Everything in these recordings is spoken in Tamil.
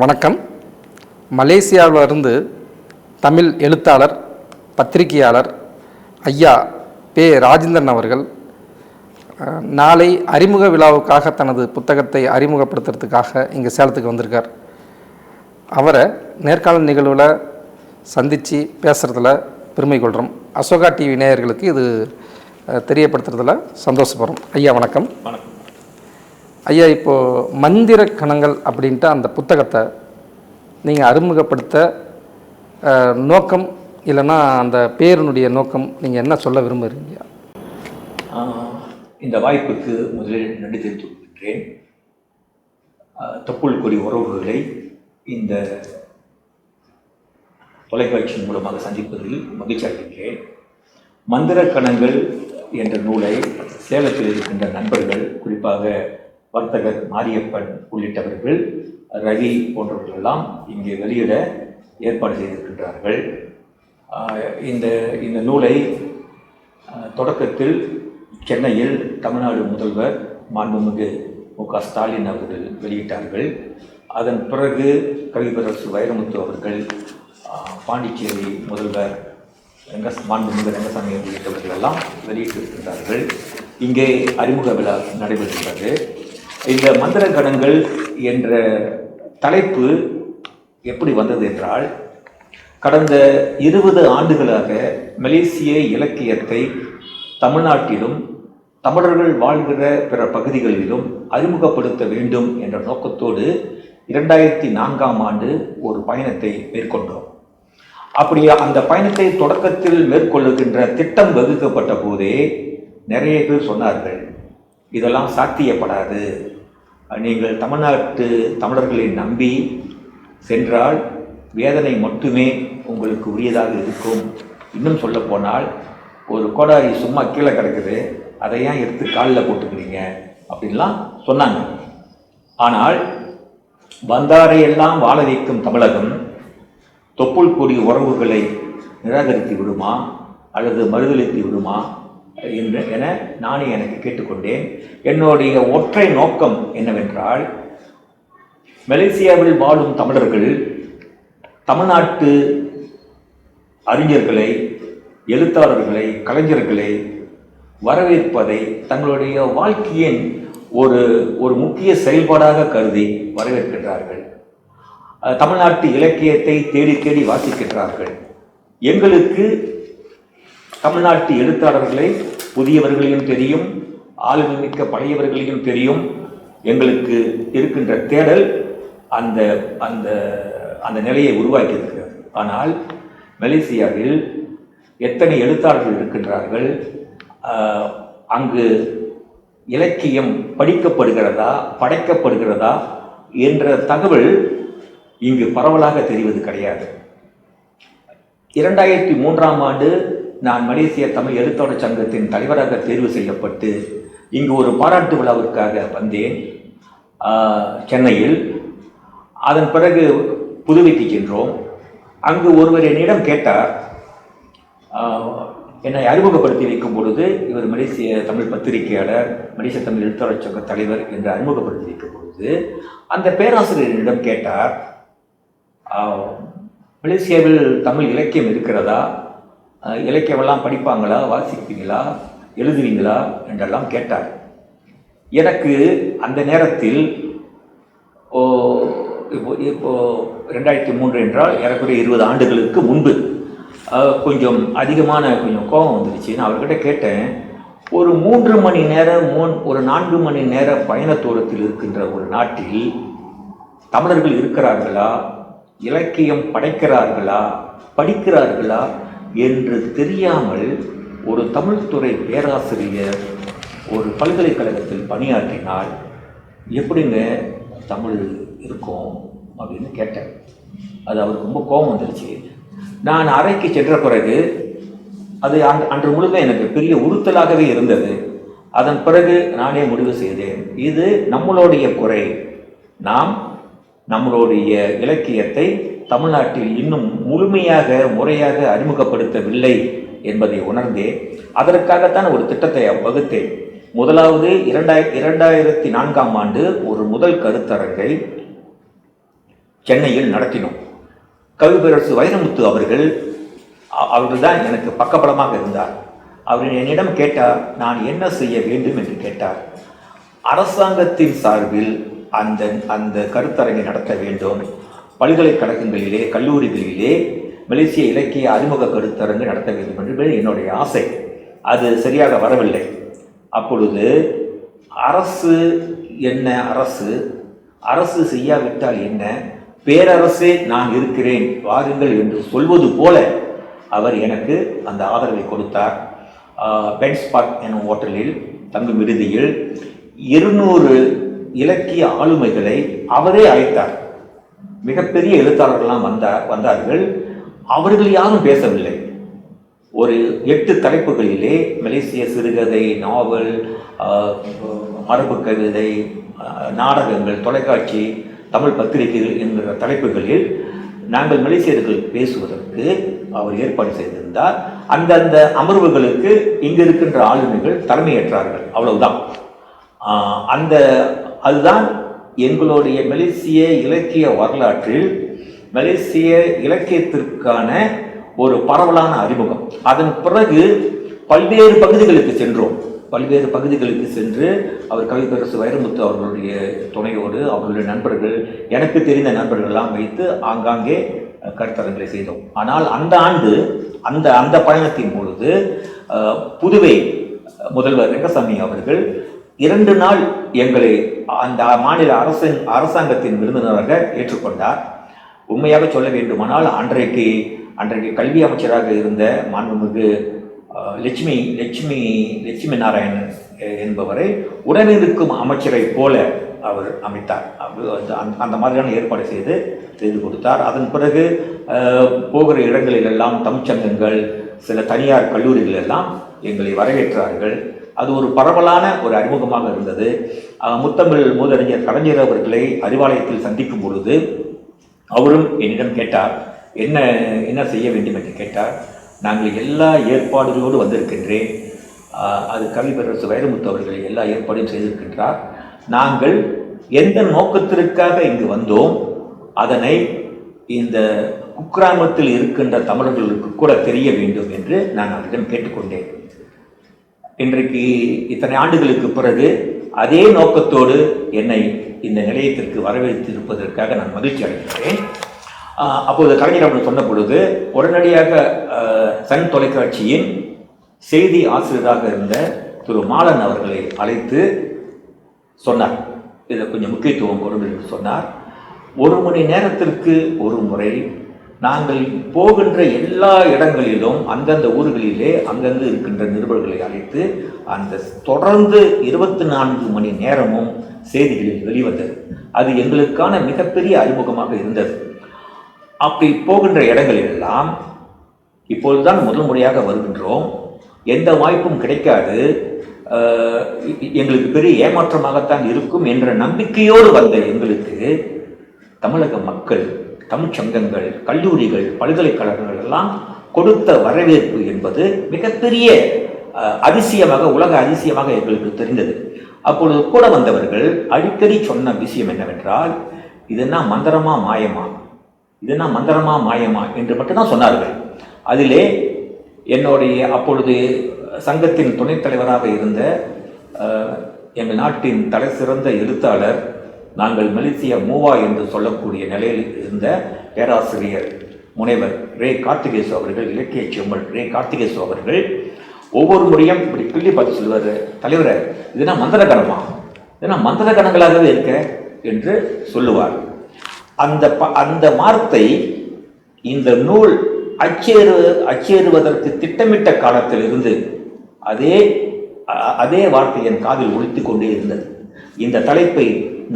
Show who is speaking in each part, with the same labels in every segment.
Speaker 1: வணக்கம். மலேசியாவிலிருந்து தமிழ் எழுத்தாளர், பத்திரிகையாளர் ஐயா பே. ராஜேந்திரன் அவர்கள் நாளை அறிமுக விழாவுக்காக தனது புத்தகத்தை அறிமுகப்படுத்துறதுக்காக இங்கே சேலத்துக்கு வந்திருக்கார். அவரை நேர்காணல் நிகழ்வில் சந்தித்து பேசுகிறதுல பெருமை கொள்கிறோம். அசோகா டிவி நேயர்களுக்கு இது தெரியப்படுத்துறதுல சந்தோஷப்படுறோம். ஐயா வணக்கம்.
Speaker 2: வணக்கம்
Speaker 1: ஐயா, இப்போது மந்திர கணங்கள் அப்படின்ட்டு அந்த புத்தகத்தை நீங்கள் அறிமுகப்படுத்த நோக்கம் இல்லைன்னா அந்த பேருனுடைய நோக்கம் நீங்கள் என்ன சொல்ல விரும்புகிறீங்க?
Speaker 2: இந்த வாய்ப்புக்கு முதலில் நன்றி தெரிவித்துக் கொள்கின்றேன். தொப்புள் கொடி உறவுகளை இந்த தொலைக்காட்சி மூலமாக சந்திப்பதில் மகிழ்ச்சி அடைகின்றேன். மந்திர கணங்கள் என்ற நூலை சேலத்தில் இருக்கின்ற நண்பர்கள், குறிப்பாக வர்த்தகர் மாரியப்பன் உள்ளிட்டவர்கள், ரவி போன்றவர்களெல்லாம் இங்கே வெளியிட ஏற்பாடு செய்திருக்கின்றார்கள். இந்த நூலை தொடக்கத்தில் சென்னையில் தமிழ்நாடு முதல்வர் மாண்புமிகு மு.க. ஸ்டாலின் அவர்கள் வெளியிட்டார்கள். அதன் பிறகு கவிப்பரசு வைரமுத்து அவர்கள், பாண்டிச்சேரி முதல்வர் மாண்புமிகு ரங்கசாமி உள்ளிட்டவர்கள் எல்லாம் வெளியிட்டிருக்கின்றார்கள். இங்கே அறிமுக விழா நடைபெறுகின்றது. இந்த மந்திர கணங்கள் என்ற தலைப்பு எப்படி வந்தது என்றால், கடந்த 20 ஆண்டுகளாக மலேசிய இலக்கியத்தை தமிழ்நாட்டிலும் தமிழர்கள் வாழ்கிற பிற பகுதிகளிலும் அறிமுகப்படுத்த வேண்டும் என்ற நோக்கத்தோடு 2004ஆம் ஆண்டு ஒரு பயணத்தை மேற்கொண்டோம். அப்படி அந்த பயணத்தை தொடக்கத்தில் மேற்கொள்ளுகின்ற திட்டம் வகுக்கப்பட்ட போதே நிறைய பேர் சொன்னார்கள், இதெல்லாம் சாத்தியப்படாது, நீங்கள் தமிழ்நாட்டு தமிழர்களை நம்பி சென்றால் வேதனை மட்டுமே உங்களுக்கு உரியதாக இருக்கும். இன்னும் சொல்ல போனால், ஒரு கோடாரி சும்மா கீழே கிடக்குது, அதை ஏன் எடுத்து காலில் போட்டுக்கிறீங்க அப்படின்லாம் சொன்னாங்க. ஆனால் வந்தாரையெல்லாம் வாழ வைக்கும் தமிழகம் தொப்புள் கொடி உறவுகளை நிராகரித்து விடுமா அல்லது மறுதளித்து விடுமா என நானே எனக்கு கேட்டுக்கொண்டேன். என்னுடைய ஒற்றை நோக்கம் என்னவென்றால், மலேசியாவில் வாழும் தமிழர்கள் தமிழ்நாட்டு அறிஞர்களை, எழுத்தாளர்களை, கலைஞர்களை வரவேற்பதை தங்களுடைய வாழ்க்கையின் ஒரு முக்கிய செயல்பாடாக கருதி வரவேற்கின்றார்கள். தமிழ்நாட்டு இலக்கியத்தை தேடி தேடி வாசிக்கின்றார்கள். எங்களுக்கு தமிழ்நாட்டு எழுத்தாளர்களை புதியவர்களையும் தெரியும், ஆளுமைமிக்க பழையவர்களையும் தெரியும். எங்களுக்கு இருக்கின்ற தேடல் அந்த அந்த அந்த நிலையை உருவாக்கி இருக்கிறது. ஆனால் மலேசியாவில் எத்தனை எழுத்தாளர்கள் இருக்கின்றார்கள், அங்கு இலக்கியம் படிக்கப்படுகிறதா படைக்கப்படுகிறதா என்ற தகவல் இங்கு பரவலாக தெரிவது கிடையாது. 2003ஆம் ஆண்டு நான் மலேசிய தமிழ் எழுத்தாளர் சங்கத்தின் தலைவராக தேர்வு செய்யப்பட்டு இங்கு ஒரு பாராட்டு விழாவிற்காக வந்தேன் சென்னையில். அதன் பிறகு புதுவைக்கு சென்றோம். அங்கு ஒருவர் என்னிடம் கேட்டார், என்னை அறிமுகப்படுத்தி வைக்கும் பொழுது, இவர் மலேசிய தமிழ் பத்திரிகையாளர், மலேசிய தமிழ் எழுத்தாளர் சங்க தலைவர் என்று அறிமுகப்படுத்தி வைக்கும் பொழுது அந்த பேராசிரியரிடம் கேட்டார், மலேசியாவில் தமிழ் இலக்கியம் இருக்கிறதா, இலக்கியமெல்லாம் படிப்பாங்களா, வாசிப்பீங்களா, எழுதுவீங்களா என்றெல்லாம் கேட்டார். எனக்கு அந்த நேரத்தில் இப்போ 2003 என்றால் ஏறக்குறைய 20 ஆண்டுகளுக்கு முன்பு கொஞ்சம் கோபம் வந்துடுச்சு. நான் அவர்கிட்ட கேட்டேன், ஒரு 3 மணி நேரம் ஒரு 4 மணி நேர பயண தூரத்தில் இருக்கின்ற ஒரு நாட்டில் தமிழர்கள் இருக்கிறார்களா, இலக்கியம் படைக்கிறார்களா, படிக்கிறார்களா என்று தெரியாமல் ஒரு தமிழ்துறை பேராசிரியர் ஒரு பல்கலைக்கழகத்தில் பணியாற்றினால் எப்படிங்க தமிழ் இருக்கும் அப்படின்னு கேட்டேன். அது அவருக்கு ரொம்ப கோபம் வந்துருச்சு. நான் அறைக்கு சென்ற பிறகு அது அன்று முழுக்க எனக்கு பெரிய உறுத்தலாகவே இருந்தது. அதன் பிறகு நானே முடிவு செய்தேன், இது நம்மளுடைய குறை, நாம் நம்மளுடைய இலக்கியத்தை தமிழ்நாட்டில் இன்னும் முழுமையாக முறையாக அறிமுகப்படுத்தவில்லை என்பதை உணர்ந்தேன். அதற்காகத்தான் ஒரு திட்டத்தை வகுத்தேன். முதலாவது 2004ஆம் ஆண்டு ஒரு முதல் கருத்தரங்கை சென்னையில் நடத்தினோம். கவிப்பேரரசு வைரமுத்து அவர்கள் தான் எனக்கு பக்கபலமாக இருந்தார். அவர் என்னிடம் கேட்டார், நான் என்ன செய்ய வேண்டும் என்று கேட்டார். அரசாங்கத்தின் சார்பில் அந்த கருத்தரங்கை நடத்த வேண்டும், பல்கலைக்கழகங்களிலே கல்லூரிகளிலே மலேசிய இலக்கிய அறிமுக கருத்தரங்கு நடத்த வேண்டும் என்று என்னுடைய ஆசை. அது சரியாக வரவில்லை. அப்பொழுது அரசு என்ன, அரசு செய்யாவிட்டால் என்ன, பேரரசே நான் இருக்கிறேன் வாருங்கள் என்று சொல்வது போல அவர் எனக்கு அந்த ஆதரவை கொடுத்தார். பென்ஸ்பார்க் எனும் ஹோட்டலில் தங்கும் விடுதியில் 200 இலக்கிய ஆளுமைகளை அவரே அழைத்தார். மிகப்பெரிய எழுத்தாளர்கள்லாம் வந்தார்கள். அவர்கள் யாரும் பேசவில்லை. ஒரு 8 தலைப்புகளிலே மலேசிய சிறுகதை, நாவல், மரபு கவிதை, நாடகங்கள், தொலைக்காட்சி, தமிழ் பத்திரிகைகள் என்கிற தலைப்புகளில் நாங்கள் மலேசியர்கள் பேசுவதற்கு அவர் ஏற்பாடு செய்திருந்தார். அந்தந்த அமர்வுகளுக்கு இங்கு இருக்கின்ற ஆளுமைகள் தலைமையேற்றார்கள். அவ்வளவுதான். அதுதான் எங்களுடைய மலேசிய இலக்கிய வரலாற்றில் மலேசிய இலக்கியத்திற்கான ஒரு பரவலான அறிமுகம். அதன் பிறகு பல்வேறு பகுதிகளுக்கு சென்று அவர் கவிப்பேரரசு வைரமுத்து அவர்களுடைய துணையோடு அவர்களுடைய நண்பர்கள், எனக்கு தெரிந்த நண்பர்கள்லாம் வைத்து ஆங்காங்கே கருத்தரங்களை செய்தோம். ஆனால் அந்த ஆண்டு அந்த பயணத்தின் பொழுது புதுவை முதல்வர் ரெங்கசாமி அவர்கள் 2 நாள் எங்களை அந்த மாநில அரசாங்கத்தின் விருந்தினராக ஏற்றுக்கொண்டார். உண்மையாக சொல்ல வேண்டுமானால் அன்றைக்கு கல்வி அமைச்சராக இருந்த மாண்புமிகு லட்சுமி நாராயணன் என்பவரை உடனிருக்கும் அமைச்சரை போல அவர் அமைத்தார். அந்த மாதிரியான ஏற்பாடு செய்து கொடுத்தார். அதன் பிறகு போகிற இடங்களிலெல்லாம் தமிழ்ச்சங்கங்கள், சில தனியார் கல்லூரிகள் எல்லாம் எங்களை வரவேற்றார்கள். அது ஒரு பரவலான ஒரு அறிமுகமாக இருந்தது. முத்தமிழ் மூதறிஞர் கலைஞர் அவர்களை அறிவாலயத்தில் சந்திக்கும் பொழுது அவரும் என்னிடம் கேட்டார், என்ன செய்ய வேண்டும் என்று கேட்டார். நாங்கள் எல்லா ஏற்பாடுகளோடு வந்திருக்கின்றேன். அது கவிப்பேரரசு வைரமுத்து அவர்களை எல்லா ஏற்பாடையும் செய்திருக்கின்றார். நாங்கள் எந்த நோக்கத்திற்காக இங்கு வந்தோம் அதனை இந்த குக்கிராமத்தில் இருக்கின்ற தமிழர்களுக்கு கூட தெரிய வேண்டும் என்று நான் அவரிடம் கேட்டுக்கொண்டேன். இன்றைக்கு இத்தனை ஆண்டுகளுக்கு பிறகு அதே நோக்கத்தோடு என்னை இந்த நிலையத்திற்கு வரவேற்றிருப்பதற்காக நான் மகிழ்ச்சி அடைகிறேன். அப்போது கலைஞர் அவர்கள் சொன்ன பொழுது உடனடியாக சன் தொலைக்காட்சியின் செய்தி ஆசிரியராக இருந்த திரு மாலன் அவர்களை அழைத்து சொன்னார், இதை கொஞ்சம் முக்கியத்துவம் கொடுங்கள் என்று சொன்னார். 1 மணி நேரத்திற்கு ஒரு முறை நாங்கள் போகின்ற எல்லா இடங்களிலும் அந்தந்த ஊர்களிலே அங்கங்கு இருக்கின்ற நிருபர்களை அழைத்து அந்த தொடர்ந்து 24 மணி நேரமும் செய்திகளில் வெளிவந்தது. அது எங்களுக்கான மிகப்பெரிய அறிமுகமாக இருந்தது. அப்படி போகின்ற இடங்களிலெல்லாம் இப்பொழுதுதான் முதல் முறையாக வருகின்றோம். எந்த வாய்ப்பும் கிடைக்காது, எங்களுக்கு பெரிய ஏமாற்றமாகத்தான் இருக்கும் என்ற நம்பிக்கையோடு வந்த எங்களுக்கு தமிழக மக்கள், தமிழ்ச்சங்கங்கள், கல்லூரிகள், பல்கலைக்கழகங்கள் எல்லாம் கொடுத்த வரவேற்பு என்பது மிகப்பெரிய அதிசயமாக, உலக அதிசயமாக எங்களுக்கு தெரிந்தது. அப்பொழுது கூட வந்தவர்கள் அடிக்கடி சொன்ன விஷயம் என்னவென்றால், இதுனா மந்திரமா மாயமா என்று மட்டும்தான் சொன்னார்கள். அதிலே என்னுடைய அப்பொழுது சங்கத்தின் துணைத் தலைவராக இருந்த எங்கள் நாட்டின் தலை சிறந்த எழுத்தாளர், நாங்கள் மலேசியா மூவா என்று சொல்லக்கூடிய நிலையில் இருந்த பேராசிரியர் முனைவர் ரே கார்த்திகேசு அவர்கள், இலக்கிய செம்மல் ரே கார்த்திகேசு அவர்கள் ஒவ்வொரு முறையும் இப்படி கிள்ளி பார்த்து சொல்லுவார், தலைவரை இதுனா மந்திர கணங்களாகவே இருக்க என்று சொல்லுவார். அந்த வார்த்தை இந்த நூல் அச்சேறுவதற்கு திட்டமிட்ட காலத்தில் இருந்து அதே வார்த்தை என் காதில் ஒலித்து கொண்டே இருந்தது. இந்த தலைப்பை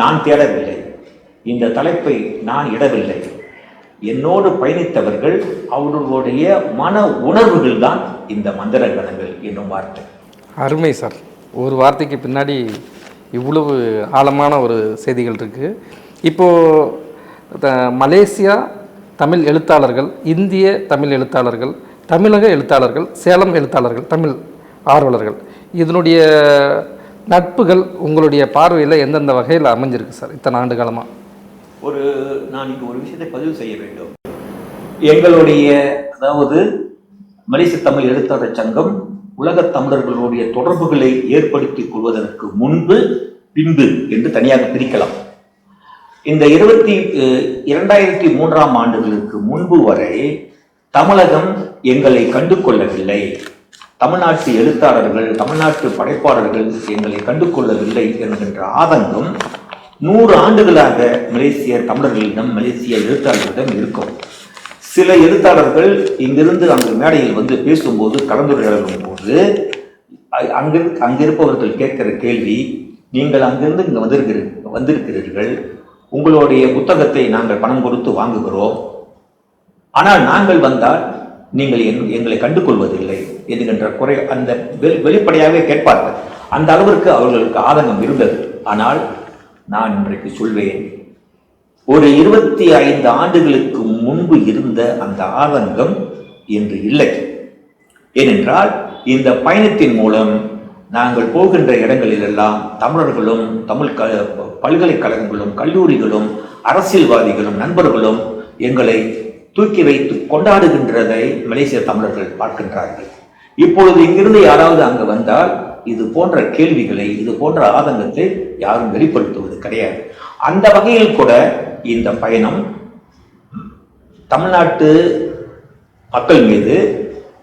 Speaker 2: நான் தேடவில்லை, இந்த தலைப்பை நான் இடவில்லை. என்னோடு பயணித்தவர்கள் அவர்களுடைய மன உணர்வுகள் தான் இந்த மந்திர கணங்கள் என்னும் வார்த்தை.
Speaker 1: அருமை சார். ஒரு வார்த்தைக்கு பின்னாடி இவ்வளவு ஆழமான ஒரு செய்திகள் இருக்குது. இப்போது மலேசியா தமிழ் எழுத்தாளர்கள், இந்திய தமிழ் எழுத்தாளர்கள், தமிழக எழுத்தாளர்கள், சேலம் எழுத்தாளர்கள், தமிழ் ஆர்வலர்கள், இதனுடைய நட்புகள் உங்களுடைய பார்வையில் எந்தெந்த வகையில் அமைஞ்சிருக்கு சார் இத்தனை ஆண்டு காலமாக?
Speaker 2: நான் இங்கு ஒரு விஷயத்தை பதிவு செய்ய வேண்டும். எங்களுடைய அதாவது மலேசிய தமிழ் எழுத்தாளர் சங்கம் உலகத் தமிழர்களுடைய தொடர்புகளை ஏற்படுத்திக் கொள்வதற்கு முன்பு பின்பு என்று தனியாக பிரிக்கலாம். இந்த 2003ஆம் ஆண்டுகளுக்கு முன்பு வரை தமிழகம் எங்களை கண்டு கொள்ளவில்லை. தமிழ்நாட்டு எழுத்தாளர்கள், தமிழ்நாட்டு படைப்பாளர்கள் எங்களை கண்டு கொள்ளவில்லை என்கின்ற ஆதங்கம் 100 ஆண்டுகளாக மலேசிய தமிழர்களிடம், மலேசிய எழுத்தாளர்களிடம் இருக்கும். சில எழுத்தாளர்கள் இங்கிருந்து அந்த மேடையில் வந்து பேசும்போது, கலந்துரையாடும் போது அங்கிருப்பவர்கள் கேட்கிற கேள்வி, நீங்கள் அங்கிருந்து இங்கே வந்திருக்கிறீர்கள், உங்களுடைய புத்தகத்தை நாங்கள் பணம் கொடுத்து வாங்குகிறோம், ஆனால் நாங்கள் வந்தால் நீங்கள் எங்களை கண்டு கொள்வதில்லை என்கின்ற குறை அந்த வெளிப்படையாகவே கேட்பார்கள். அந்த அளவிற்கு அவர்களுக்கு ஆதங்கம் இருந்தது. ஆனால் நான் இன்றைக்கு சொல்வேன், ஒரு 25 ஆண்டுகளுக்கு முன்பு இருந்த அந்த ஆதங்கம் இன்று இல்லை. ஏனென்றால் இந்த பயணத்தின் மூலம் நாங்கள் போகின்ற இடங்களிலெல்லாம் தமிழர்களும், தமிழ் பல்கலைக்கழகங்களும், கல்லூரிகளும், அரசியல்வாதிகளும், நண்பர்களும் எங்களை தூக்கி வைத்து கொண்டாடுகின்றதை மலேசிய தமிழர்கள் பார்க்கின்றார்கள். இப்பொழுது இங்கிருந்து யாராவது அங்கு வந்தால் இது போன்ற கேள்விகளை, இது போன்ற ஆதங்கத்தை யாரும் வெளிப்படுத்துவது கிடையாது. அந்த வகையில் கூட இந்த பயணம் தமிழ்நாட்டு மக்கள் மீது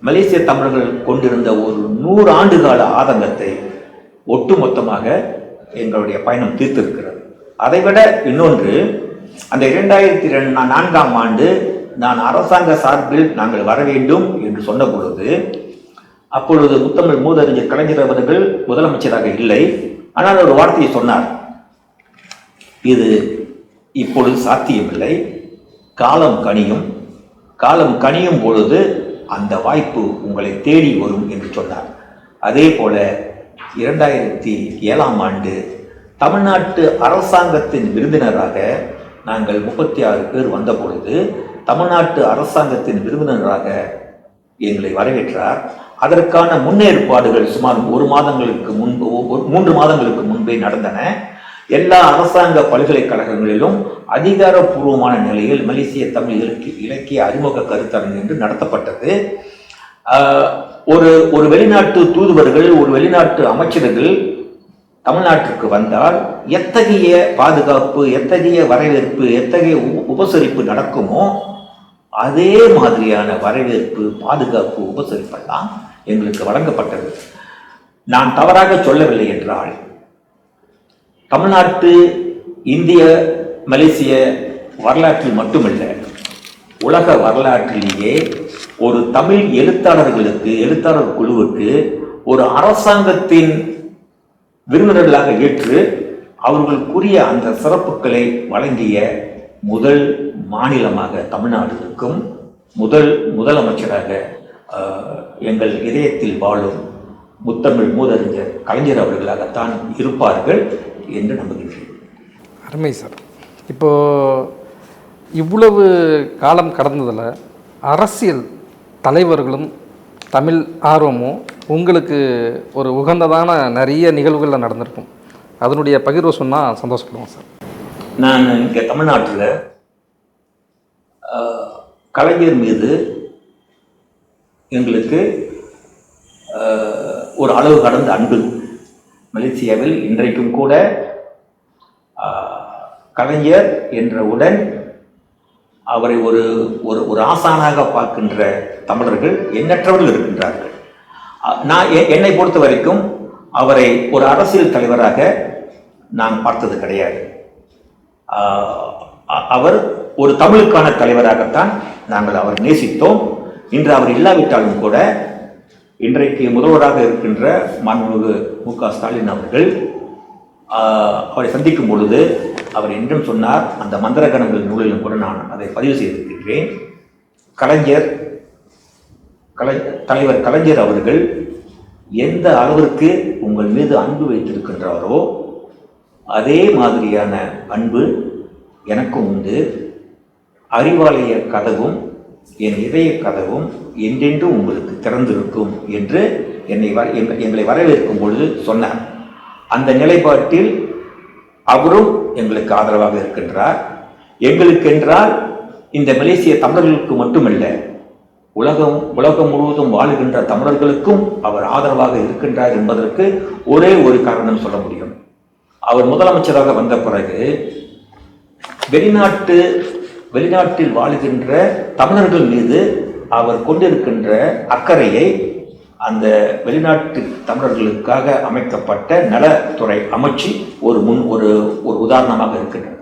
Speaker 2: மலேசிய தமிழர்கள் கொண்டிருந்த ஒரு 100 ஆண்டு கால ஆதங்கத்தை ஒட்டுமொத்தமாக எங்களுடைய பயணம் தீர்த்திருக்கிறது. அதைவிட இன்னொன்று, அந்த 2004ஆம் ஆண்டு நான் அரசாங்க சார்பில் நாங்கள் வர வேண்டும் என்று சொன்ன பொழுது, அப்பொழுது முத்தமிழ் மூதறிஞர் கலைஞர் அவர்கள் முதலமைச்சராக இல்லை. ஆனால் ஒரு வார்த்தையை சொன்னார், இது இப்பொழுது சாத்தியமில்லை, காலம் கனியும், காலம் கனியும் பொழுது அந்த வாய்ப்பு உங்களை தேடி வரும் என்று சொன்னார். அதே போல 2007ஆம் ஆண்டு தமிழ்நாட்டு அரசாங்கத்தின் விருந்தினராக நாங்கள் 36 பேர் வந்த பொழுது தமிழ்நாட்டு அரசாங்கத்தின் விருந்தினராக எங்களை வரவேற்றார். அதற்கான முன்னேற்பாடுகள் சுமார் 3 மாதங்களுக்கு முன்பே நடந்தன. எல்லா அரசாங்க பல்கலைக்கழகங்களிலும் அதிகாரப்பூர்வமான நிலையில் மலேசிய தமிழ் இலக்கிய அறிமுக கருத்தரங்கு என்று நடத்தப்பட்டது. ஒரு வெளிநாட்டு தூதுவர்கள், ஒரு வெளிநாட்டு அமைச்சர்கள் தமிழ்நாட்டிற்கு வந்தால் எத்தகைய பாதுகாப்பு, எத்தகைய வரவேற்பு, எத்தகைய உபசரிப்பு நடக்குமோ அதே மாதிரியான வரவேற்பு, பாதுகாப்பு, உபசரிப்பெல்லாம் எங்களுக்கு வழங்கப்பட்டது. நான் தவறாக சொல்லவில்லை என்றால், தமிழ்நாட்டு, இந்திய, மலேசிய வரலாற்றில் மட்டுமல்ல, உலக வரலாற்றிலேயே ஒரு தமிழ் எழுத்தாளர் குழுவுக்கு ஒரு அரசாங்கத்தின் விருந்தினர்களாக ஏற்று அவர்களுக்குரிய அந்த சிறப்புகளை வழங்கிய முதல் மாநிலமாக தமிழ்நாடு இருக்கும். முதலமைச்சராக எங்கள் இதயத்தில் வாழும் முத்தமிழ் மூதறிஞர் கலைஞர் அவர்களாகத்தான் இருப்பார்கள் என்று நம்புகின்றேன்.
Speaker 1: அருமை சார். இப்போது இவ்வளவு காலம் கடந்ததில் அரசியல் தலைவர்களும் தமிழ் ஆர்வமும் உங்களுக்கு ஒரு உகந்ததான நிறைய நிகழ்வுகளில் நடந்திருக்கும். அதனுடைய பகிர்வு சொன்னால் சந்தோஷப்படுவோம் சார்.
Speaker 2: நான் இங்கே தமிழ்நாட்டில் கலைஞர் மீது எங்களுக்கு ஒரு அளவு கடந்த அன்பு. மலேசியாவில் இன்றைக்கும் கூட கலைஞர் என்றவுடன் அவரை ஒரு ஒரு ஆசானாக பார்க்கின்ற தமிழர்கள் எண்ணற்றவர்கள் இருக்கின்றார்கள். என்னை பொறுத்த வரைக்கும் அவரை ஒரு அரசியல் தலைவராக நான் பார்த்தது கிடையாது. அவர் ஒரு தமிழுக்கான தலைவராகத்தான் நாங்கள் அவர் நேசித்தோம். இன்று அவர் இல்லாவிட்டாலும் கூட இன்றைக்கு முதல்வராக இருக்கின்ற மாண்புமிகு மு.க. ஸ்டாலின் அவர்கள் அவரை சந்திக்கும் பொழுது அவர் என்றும் சொன்னார், அந்த மந்திரகணங்கள் நூலிலும் கூட நான் அதை பதிவு செய்திருக்கின்றேன், தலைவர் கலைஞர் அவர்கள் எந்த அளவிற்கு உங்கள் மீது அன்பு வைத்திருக்கின்றாரோ அதே மாதிரியான அன்பு எனக்கும் உண்டு. அறிவாலய கதவும் என் இதய கதவும் என்றென்றும் உங்களுக்கு திறந்திருக்கும் என்று எங்களை வரவேற்கும் பொழுது சொன்னார். அந்த நிலைப்பாட்டில் அவரும் எங்களுக்கு ஆதரவாக இருக்கின்றார். எங்களுக்கென்றால் இந்த மலேசிய தமிழர்களுக்கு மட்டுமல்ல, உலகம் முழுவதும் வாழுகின்ற தமிழர்களுக்கும் அவர் ஆதரவாக இருக்கின்றார் என்பதற்கு ஒரே ஒரு காரணம் சொல்ல முடியும். அவர் முதலமைச்சராக வந்த பிறகு வெளிநாட்டில் வாழுகின்ற தமிழர்கள் மீது அவர் கொண்டிருக்கின்ற அக்கறையை அந்த வெளிநாட்டு தமிழர்களுக்காக அமைக்கப்பட்ட நலத்துறை அமைச்சு ஒரு உதாரணமாக இருக்கின்றனர்.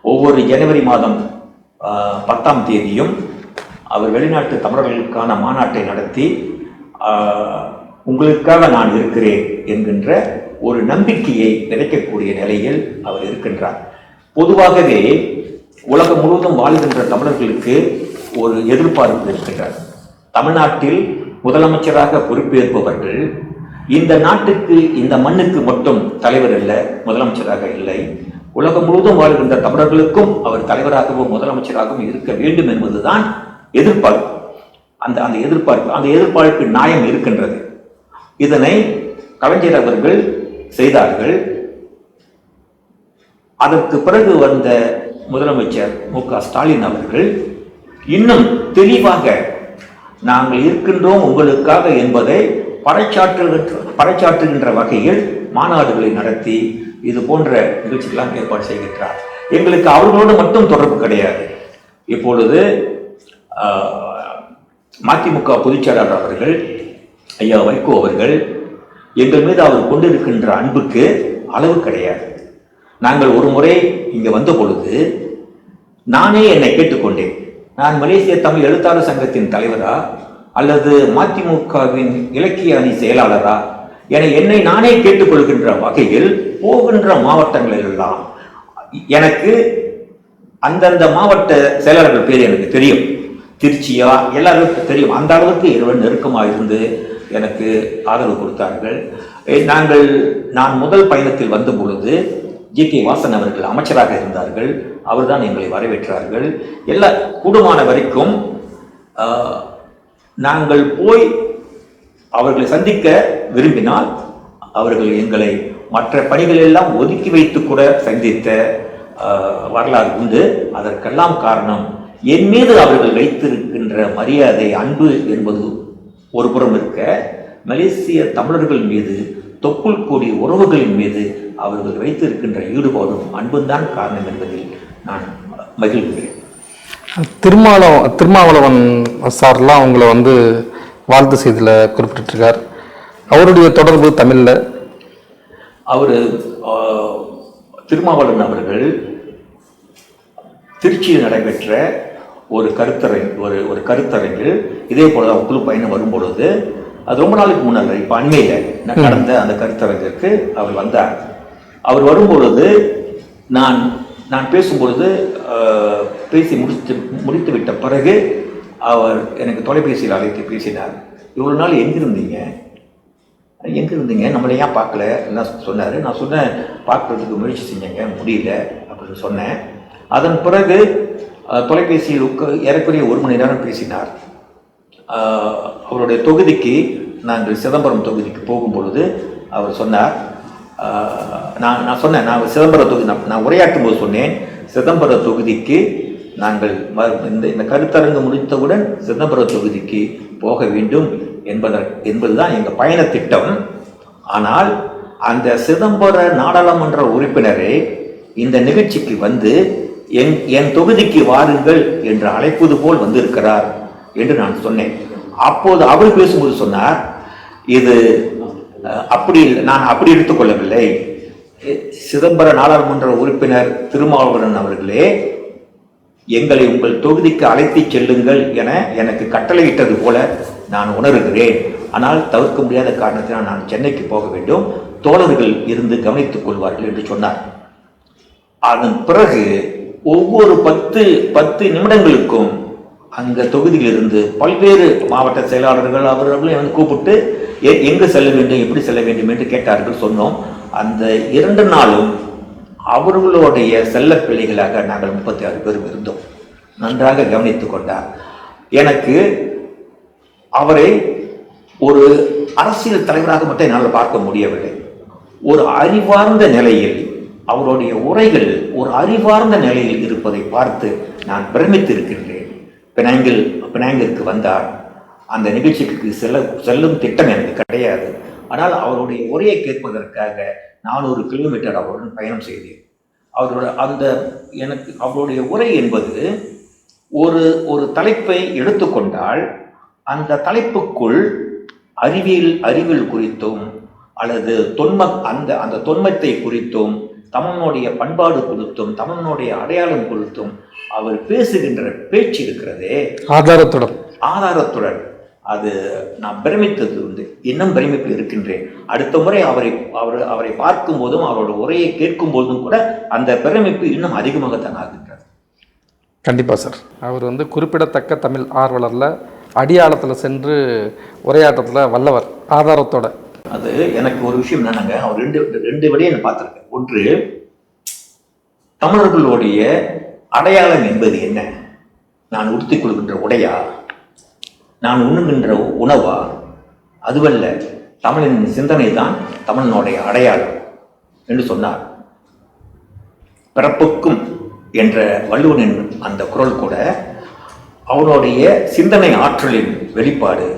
Speaker 2: ஒவ்வொரு ஜனவரி மாதம் 10ஆம் தேதியும் அவர் வெளிநாட்டு தமிழர்களுக்கான மாநாட்டை நடத்தி உங்களுக்காக நான் இருக்கிறேன் என்கின்ற ஒரு நம்பிக்கையை விதைக்கக்கூடிய நிலையில் அவர் இருக்கின்றார். பொதுவாகவே உலகம் முழுவதும் வாழ்கின்ற தமிழர்களுக்கு ஒரு எதிர்பார்ப்பு இருக்கின்றார். தமிழ்நாட்டில் முதலமைச்சராக பொறுப்பேற்பவர்கள் இந்த நாட்டுக்கு, இந்த மண்ணுக்கு மட்டும் தலைவர் அல்ல, முதலமைச்சராக இல்லை, உலகம் முழுவதும் வாழ்கின்ற தமிழர்களுக்கும் அவர் தலைவராகவும் முதலமைச்சராகவும் இருக்க வேண்டும் என்பதுதான் எதிர்பார்ப்பு. அந்த எதிர்பார்ப்பு நியாயம் இருக்கின்றது. இதனை கலைஞர் அவர்கள் செய்தார்கள். அதற்கு பிறகு வந்த முதலமைச்சர் மு.க. ஸ்டாலின் அவர்கள் இன்னும் தெளிவாக நாங்கள் இருக்கின்றோம் உங்களுக்காக என்பதை பறைச்சாற்றுகின்ற வகையில் மாநாடுகளை நடத்தி இது போன்ற நிகழ்ச்சிகளாம் ஏற்பாடு செய்கின்றார். எங்களுக்கு அவர்களோடு மட்டும் தொடர்பு கிடையாது. இப்பொழுது மதிமுக பொதுச்செயலாளர் அவர்கள் ஐயா வைகோ அவர்கள் எங்கள் மீது அவர் கொண்டிருக்கின்ற அன்புக்கு அளவு கிடையாது. நாங்கள் ஒரு முறை இங்கே வந்த பொழுது நானே என்னை கேட்டுக்கொண்டேன், நான் மலேசிய தமிழ் எழுத்தாளர் சங்கத்தின் தலைவரா அல்லது மதிமுகவின் இலக்கிய அணி செயலாளரா என என்னை நானே கேட்டுக்கொள்கின்ற வகையில் போகின்ற மாவட்டங்களெல்லாம் எனக்கு அந்தந்த மாவட்ட செயலாளர்கள் பேர் எனக்கு தெரியும். திருச்சியா எல்லாருக்கும் தெரியும். அந்த அளவுக்கு இருவர் நெருக்கமாக இருந்து எனக்கு ஆதரவு கொடுத்தார்கள். நான் முதல் பயணத்தில் வந்த பொழுது ஜி.கே. வாசன் அவர்கள் அமைச்சராக இருந்தார்கள். அவர்தான் எங்களை வரவேற்றார்கள். எல்லா கூடுமான வரைக்கும் நாங்கள் போய் அவர்களை சந்திக்க விரும்பினால் அவர்கள் எங்களை மற்ற பணிகளெல்லாம் ஒதுக்கி வைத்து கூட சந்தித்த வரலாறு உண்டு. அதற்கெல்லாம் காரணம் என் மீது அவர்கள் வைத்திருக்கின்ற மரியாதை, அன்பு என்பது ஒரு புறம் இருக்க, மலேசிய தமிழர்கள் மீது, தொப்புள் கொடி உறவுகளின் மீது அவர்கள் வைத்திருக்கின்ற ஈடுபாடும் அன்பும் தான் காரணம் என்பதில் நான் மகிழ்கிறேன்.
Speaker 1: திருமாவளவன் சார்லாம் அவங்கள வாழ்த்து செய்தியில் குறிப்பிட்டிருக்கார். அவருடைய தொடர்பு தமிழில்
Speaker 2: அவர் திருமாவளவன் அவர்கள் திருச்சியில் நடைபெற்ற ஒரு கருத்தரங்கில் இதே போல குழு பயணம் வரும்பொழுது, அது ரொம்ப நாளுக்கு முன்னால், இப்போ அண்மையில் நடந்த அந்த கருத்தரங்கிற்கு அவர் வந்தார். அவர் வரும்பொழுது நான் பேசும்பொழுது பேசி முடித்துவிட்ட பிறகு அவர் எனக்கு தொலைபேசியில் அழைத்து பேசினார். இவ்வளோ நாள் எங்கே இருந்தீங்க, நம்மளை ஏன் பார்க்கல என்ன சொன்னார். நான் சொன்னேன், பார்க்குறதுக்கு முயற்சி செஞ்சேங்க, முடியல அப்படின்னு சொன்னேன். அதன் பிறகு தொலைபேசியில் ஏறக்குறைய 1 மணி நேரம் பேசினார். அவருடைய தொகுதிக்கு, நாங்கள் சிதம்பரம் தொகுதிக்கு போகும்பொழுது அவர் சொன்னார், நான் சொன்னேன், நான் சிதம்பரம் தொகுதி நான் உரையாற்றும் போது சொன்னேன், சிதம்பர தொகுதிக்கு நாங்கள் இந்த கருத்தரங்கு முடித்தவுடன் சிதம்பர தொகுதிக்கு போக வேண்டும் என்பதுதான் எங்கள் பயண திட்டம். ஆனால் அந்த சிதம்பர நாடாளுமன்ற உறுப்பினரே இந்த நிகழ்ச்சிக்கு வந்து என் தொகுதிக்கு வாருங்கள் என்று அழைப்பது போல் வந்திருக்கிறார் என்று நான் சொன்னேன். அப்போது அவர் பேசும்போது சொன்னார், இது அப்படி நான் அப்படி எடுத்துக்கொள்ளவில்லை, சிதம்பர நாடாளுமன்ற உறுப்பினர் திருமாவளவன் அவர்களே எங்களை உங்கள் தொகுதிக்கு அழைத்து செல்லுங்கள் என எனக்கு கட்டளையிட்டது போல நான் உணர்கிறேன். ஆனால் தவிர்க்க முடியாத காரணத்தினால் நான் சென்னைக்கு போக வேண்டும், தோழர்கள் இருந்து கவனித்துக் கொள்வார்கள் என்று சொன்னார். அதன் பிறகு ஒவ்வொரு 10 நிமிடங்களுக்கும் அந்த தொகுதியிலிருந்து பல்வேறு மாவட்ட செயலாளர்கள் அவர்களையும் கூப்பிட்டு எங்கு செல்ல வேண்டும், எப்படி செல்ல வேண்டும் என்று கேட்டார்கள். சொன்னோம். அந்த 2 நாளும் அவர்களுடைய செல்ல பிள்ளைகளாக நாங்கள் 36 பேர் இருந்தோம். நன்றாக கவனித்துக் கொண்டார். எனக்கு அவரை ஒரு அரசியல் தலைவராக மட்டும் என்னால் பார்க்க முடியவில்லை. ஒரு அறிவார்ந்த நிலையில் அவருடைய உரைகள் ஒரு அறிவார்ந்த நிலையில் இருப்பதை பார்த்து நான் பிரமித்து இருக்கின்றேன். பினாங்கிற்கு வந்தார். அந்த நிகழ்ச்சிக்கு செல்லும் திட்டம் எனக்கு கிடையாது. ஆனால் அவருடைய உரையை கேட்பதற்காக 400 கிலோமீட்டர் அவருடன் பயணம் செய்தேன். அவருடைய உரை என்பது ஒரு தலைப்பை எடுத்துக்கொண்டால் அந்த தலைப்புக்குள் அறிவியல் குறித்தும் அல்லது அந்த தொன்மத்தை குறித்தும் தமிழனுடைய பண்பாடு குறித்தும் தமிழனுடைய அடையாளம் குறித்தும் அவர் பேசுகின்ற பேச்சு இருக்கிறதே ஆதாரத்துடன் அது நான் பிரமித்தது உண்டு. இன்னும் பிரமிப்பில் இருக்கின்றேன். அடுத்த முறை அவரை பார்க்கும் போதும் அவரோட உரையை கேட்கும் போதும் கூட அந்த பிரமிப்பு இன்னும் அதிகமாகத்தான் ஆகின்றது.
Speaker 1: கண்டிப்பாக சார். அவர் குறிப்பிடத்தக்க தமிழ் ஆர்வலரில் அடியாளத்தில் சென்று உரையாட்டத்தில் வல்லவர் ஆதாரத்தோட.
Speaker 2: அது எனக்கு ஒரு விஷயம் என்னன்னாங்க, அவர் ரெண்டு வழியை நான் பார்த்துருக்கேன். ஒன்று, தமிழர்களுடைய அடையாளம் என்பது என்ன? நான் உடுத்திக் கொள்கின்ற உடையா, நான் உண்ணுகின்ற உணவா? அதுவல்ல, தமிழின் சிந்தனை தான் தமிழனுடைய அடையாளம் என்று சொன்னார். பிறப்புக்கும் என்ற வள்ளுவனின் அந்த குரல் கூட அவனுடைய சிந்தனை ஆற்றலின் வெளிப்பாடு,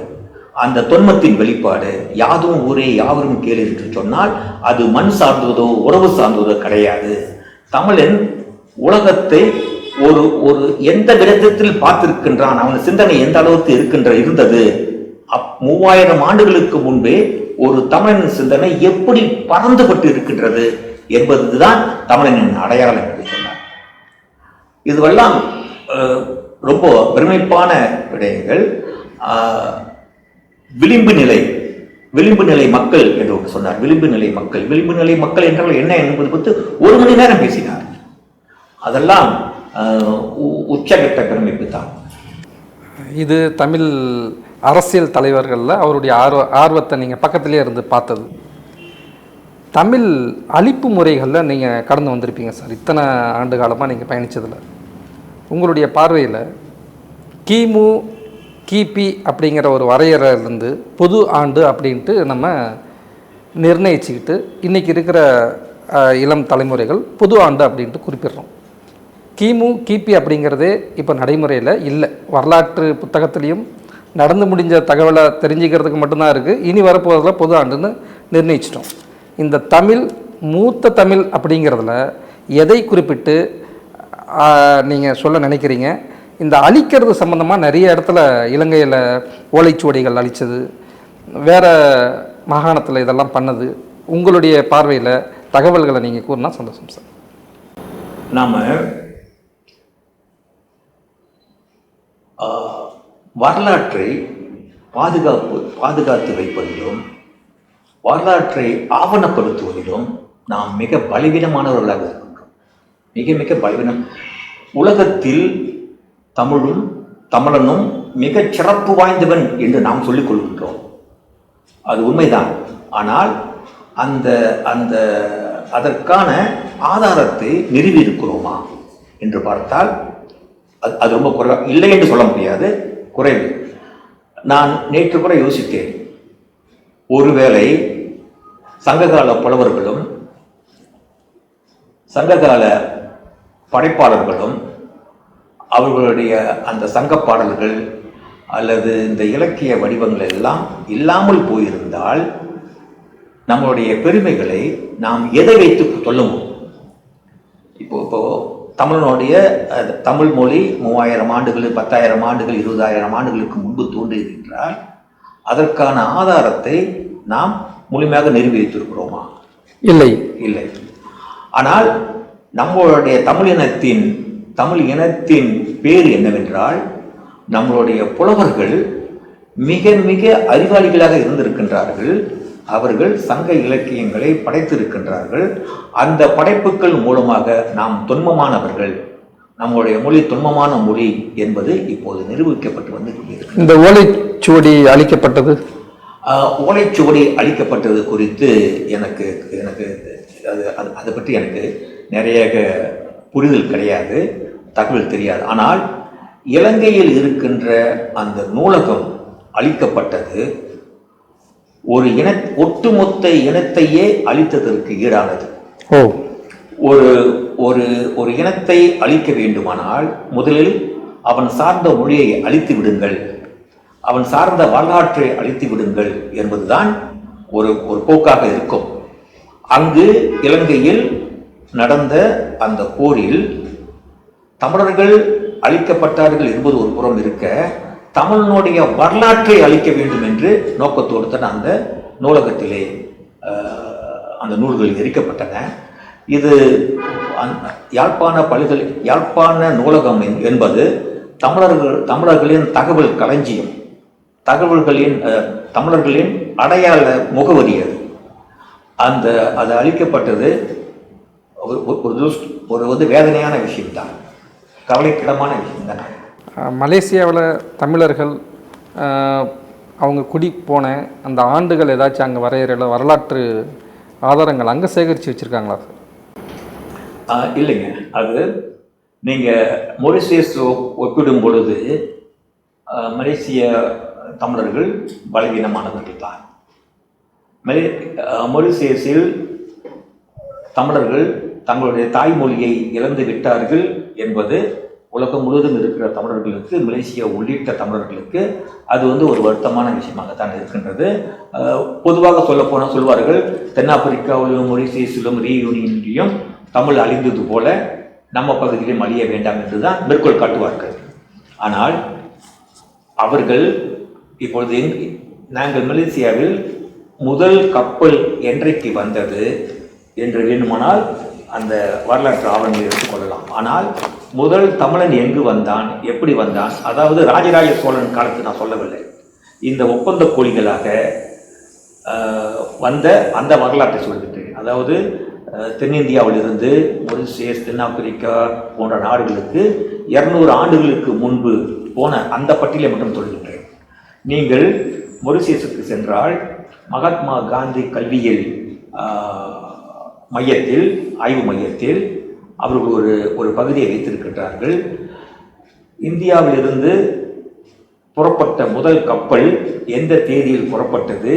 Speaker 2: அந்த தொன்மத்தின் வெளிப்பாடு. யாதும் ஊரே யாவரும் கேளு என்று சொன்னால் அது மண் சார்ந்ததோ உறவு சார்ந்ததோ கிடையாது. தமிழன் உலகத்தை ஒரு எந்த விதத்தில் பார்த்திருக்கின்றான், அவன் சிந்தனை எந்த அளவுக்கு இருந்தது, 3000 ஆண்டுகளுக்கு முன்பே ஒரு தமிழனின் சிந்தனை எப்படி பறந்துபட்டு இருக்கின்றது என்பதுதான் தமிழனின் அடையாளம் என்று சொன்னார். இதுவெல்லாம் ரொம்ப பெருமைப்பான விடயங்கள். விளிம்பு நிலை மக்கள் என்று சொன்னார். விளிம்பு நிலை மக்கள் என்றால் என்ன என்பது பற்றி 1 மணி நேரம் பேசினார். அதெல்லாம் உச்சகட்ட பிரமிப்பு தான்.
Speaker 1: இது தமிழ் அரசியல் தலைவர்களில் அவருடைய ஆர்வத்தை நீங்கள் பக்கத்திலே இருந்து பார்த்தது. தமிழ் அழிப்பு முறைகளில் நீங்கள் கடந்து வந்திருப்பீங்க சார். இத்தனை ஆண்டு காலமாக நீங்கள் பயணித்ததில் உங்களுடைய பார்வையில் கிமு கிபி அப்படிங்கிற ஒரு வரையறையிலேருந்து பொது ஆண்டு அப்படின்ட்டு நம்ம நிர்ணயிச்சுக்கிட்டு இன்றைக்கி இருக்கிற இளம் தலைமுறைகள் பொது ஆண்டு அப்படின்ட்டு குறிப்பிடுறோம். கிமு கிபி அப்படிங்கிறதே இப்போ நடைமுறையில் இல்லை. வரலாற்று புத்தகத்துலேயும் நடந்து முடிஞ்ச தகவலை தெரிஞ்சுக்கிறதுக்கு மட்டும்தான் இருக்குது. இனி வரப்போகிறதுல பொது ஆண்டுன்னு நிர்ணயிச்சிட்டோம். இந்த தமிழ் மூத்த தமிழ் அப்படிங்கிறதுல எதை குறிப்பிட்டு நீங்கள் சொல்ல நினைக்கிறீங்க? இந்த அழிக்கிறது சம்மந்தமாக நிறைய இடத்துல இலங்கையில் ஓலைச்சுவடிகள் அழித்தது, வேறு மாகாணத்தில் இதெல்லாம் பண்ணது, உங்களுடைய பார்வையில் தகவல்களை நீங்கள் கூறினா சந்தோஷம் சார்.
Speaker 2: நாம் வரலாற்றை பாதுகாத்து வைப்பதிலும் வரலாற்றை ஆவணப்படுத்துவதிலும் நாம் மிக பலவீனமானவர்களாக இருக்கின்றோம். மிக பலவீனம். உலகத்தில் தமிழனும் மிகச் சிறப்பு வாய்ந்தவன் என்று நாம் சொல்லிக் கொள்கின்றோம். அது உண்மைதான். ஆனால் அதற்கான ஆதாரத்தை நிறுவி இருக்கிறோமா என்று பார்த்தால் அது ரொம்ப இல்லை என்று சொல்ல முடியாது, குறைவு. நான் நேற்று கூட யோசித்தேன், ஒருவேளை சங்ககால புலவர்களும் சங்ககால படைப்பாளர்களும் அவர்களுடைய அந்த சங்க பாடல்கள் அல்லது இந்த இலக்கிய வடிவங்கள் எல்லாம் இல்லாமல் போயிருந்தால் நம்மளுடைய பெருமைகளை நாம் எதை வைத்து சொல்லுவோம்? இப்போ தமிழனுடைய தமிழ் மொழி 3000 ஆண்டுகள் 10,000 ஆண்டுகள் 20,000 ஆண்டுகளுக்கு முன்பு தோன்றியது என்றால் அதற்கான ஆதாரத்தை நாம் முழுமையாக நிறுவி வைத்திருக்கிறோமா? இல்லை. ஆனால் நம்மளுடைய தமிழ் இனத்தின் பேர் என்னவென்றால், நம்மளுடைய புலவர்கள் மிக அறிவாளிகளாக இருந்திருக்கின்றார்கள். அவர்கள் சங்க இலக்கியங்களை படைத்திருக்கின்றார்கள். அந்த படைப்புகள் மூலமாக நாம் தொன்மமானவர்கள், நம்முடைய மொழி தொன்மமான மொழி என்பது இப்போது நிரூபிக்கப்பட்டு வந்து கொண்டிருக்கிறது.
Speaker 1: இந்த ஓலைச்சுவடி
Speaker 2: அளிக்கப்பட்டது குறித்து எனக்கு அதை பற்றி எனக்கு நிறைய புரிதல் கிடையாது, தகவல் தெரியாது. ஆனால் இலங்கையில் இருக்கின்ற அந்த நூலகம் அளிக்கப்பட்டது ஒரு ஒட்டுமொத்த இனத்தையே அழித்ததற்கு ஈடானது. ஒரு ஒரு ஒரு இனத்தை அழிக்க வேண்டுமானால் முதலில் அவன் சார்ந்த மொழியை அழித்து விடுங்கள், அவன் சார்ந்த வரலாற்றை அழித்து விடுங்கள் என்பதுதான் ஒரு ஒரு போக்காக இருக்கும். அங்கு இலங்கையில் நடந்த அந்த போரில் தமிழர்கள் அழிக்கப்பட்டார்கள் என்பது ஒரு புறம் இருக்க, தமிழனுடைய வரலாற்றை அழிக்க வேண்டும் என்று நோக்கத்தோடு தான் அந்த நூலகத்திலே அந்த நூல்கள் எரிக்கப்பட்டன. இது யாழ்ப்பாண நூலகம் என்பது தமிழர்களின் தகவல் களஞ்சியம், தமிழர்களின் அடையாள முகவரி. அது அளிக்கப்பட்டது ஒரு வேதனையான விஷயம்தான், கவலைக்கிடமான விஷயம்தான்.
Speaker 1: மலேசியாவில் தமிழர்கள் அவங்க குடி போன அந்த ஆண்டுகள் ஏதாச்சும் அங்கே வரைகிற வரலாற்று ஆதாரங்கள் அங்கே சேகரித்து வச்சுருக்காங்களா சார்?
Speaker 2: இல்லைங்க, அது நீங்கள் மொரிஷியஸ் ஒப்பிடும் பொழுது மலேசிய தமிழர்கள் பலவீனமானவர்கள் தான். மொரிஷியஸில் தமிழர்கள் தங்களுடைய தாய்மொழியை இழந்து விட்டார்கள் என்பது உலகம் முழுவதும் இருக்கிற தமிழர்களுக்கு, மலேசியா உள்ளிட்ட தமிழர்களுக்கு அது ஒரு வருத்தமான விஷயமாகத்தான் இருக்கின்றது. பொதுவாக சொல்வார்கள், தென்னாப்பிரிக்காவிலும் மொரிஷியஸிலும் ரீயூனியன்லையும் தமிழ் அழிந்தது போல நம்ம பகுதியிலும் அழிய வேண்டாம் என்றுதான் மேற்கோள் காட்டுவார்கள். ஆனால் அவர்கள் இப்பொழுது நாங்கள் மலேசியாவில் முதல் கப்பல் என்றைக்கு வந்தது என்று வேண்டுமானால் அந்த வரலாற்று ஆவணங்களை எடுத்துக்கொள்ளலாம். ஆனால் முதல் தமிழன் எங்கு வந்தான், எப்படி வந்தான், அதாவது ராஜராஜ சோழன் காலத்து நான் சொல்லவில்லை, இந்த ஒப்பந்த கூலிகளாக வந்த அந்த வரலாற்றை சொல்கின்றேன். அதாவது தென்னிந்தியாவிலிருந்து மொரிஷியஸ், தென்னாப்பிரிக்கா போன்ற நாடுகளுக்கு 200 ஆண்டுகளுக்கு முன்பு போன அந்த பட்டியலை மட்டும் சொல்கின்றேன். நீங்கள் மொரிஷியஸுக்கு சென்றால் மகாத்மா காந்தி கல்வியியல் மையத்தில், ஆய்வு மையத்தில் அவர்கள் ஒரு பகுதியை வைத்திருக்கின்றார்கள். இந்தியாவிலிருந்து புறப்பட்ட முதல் கப்பல் எந்த தேதியில் புறப்பட்டது,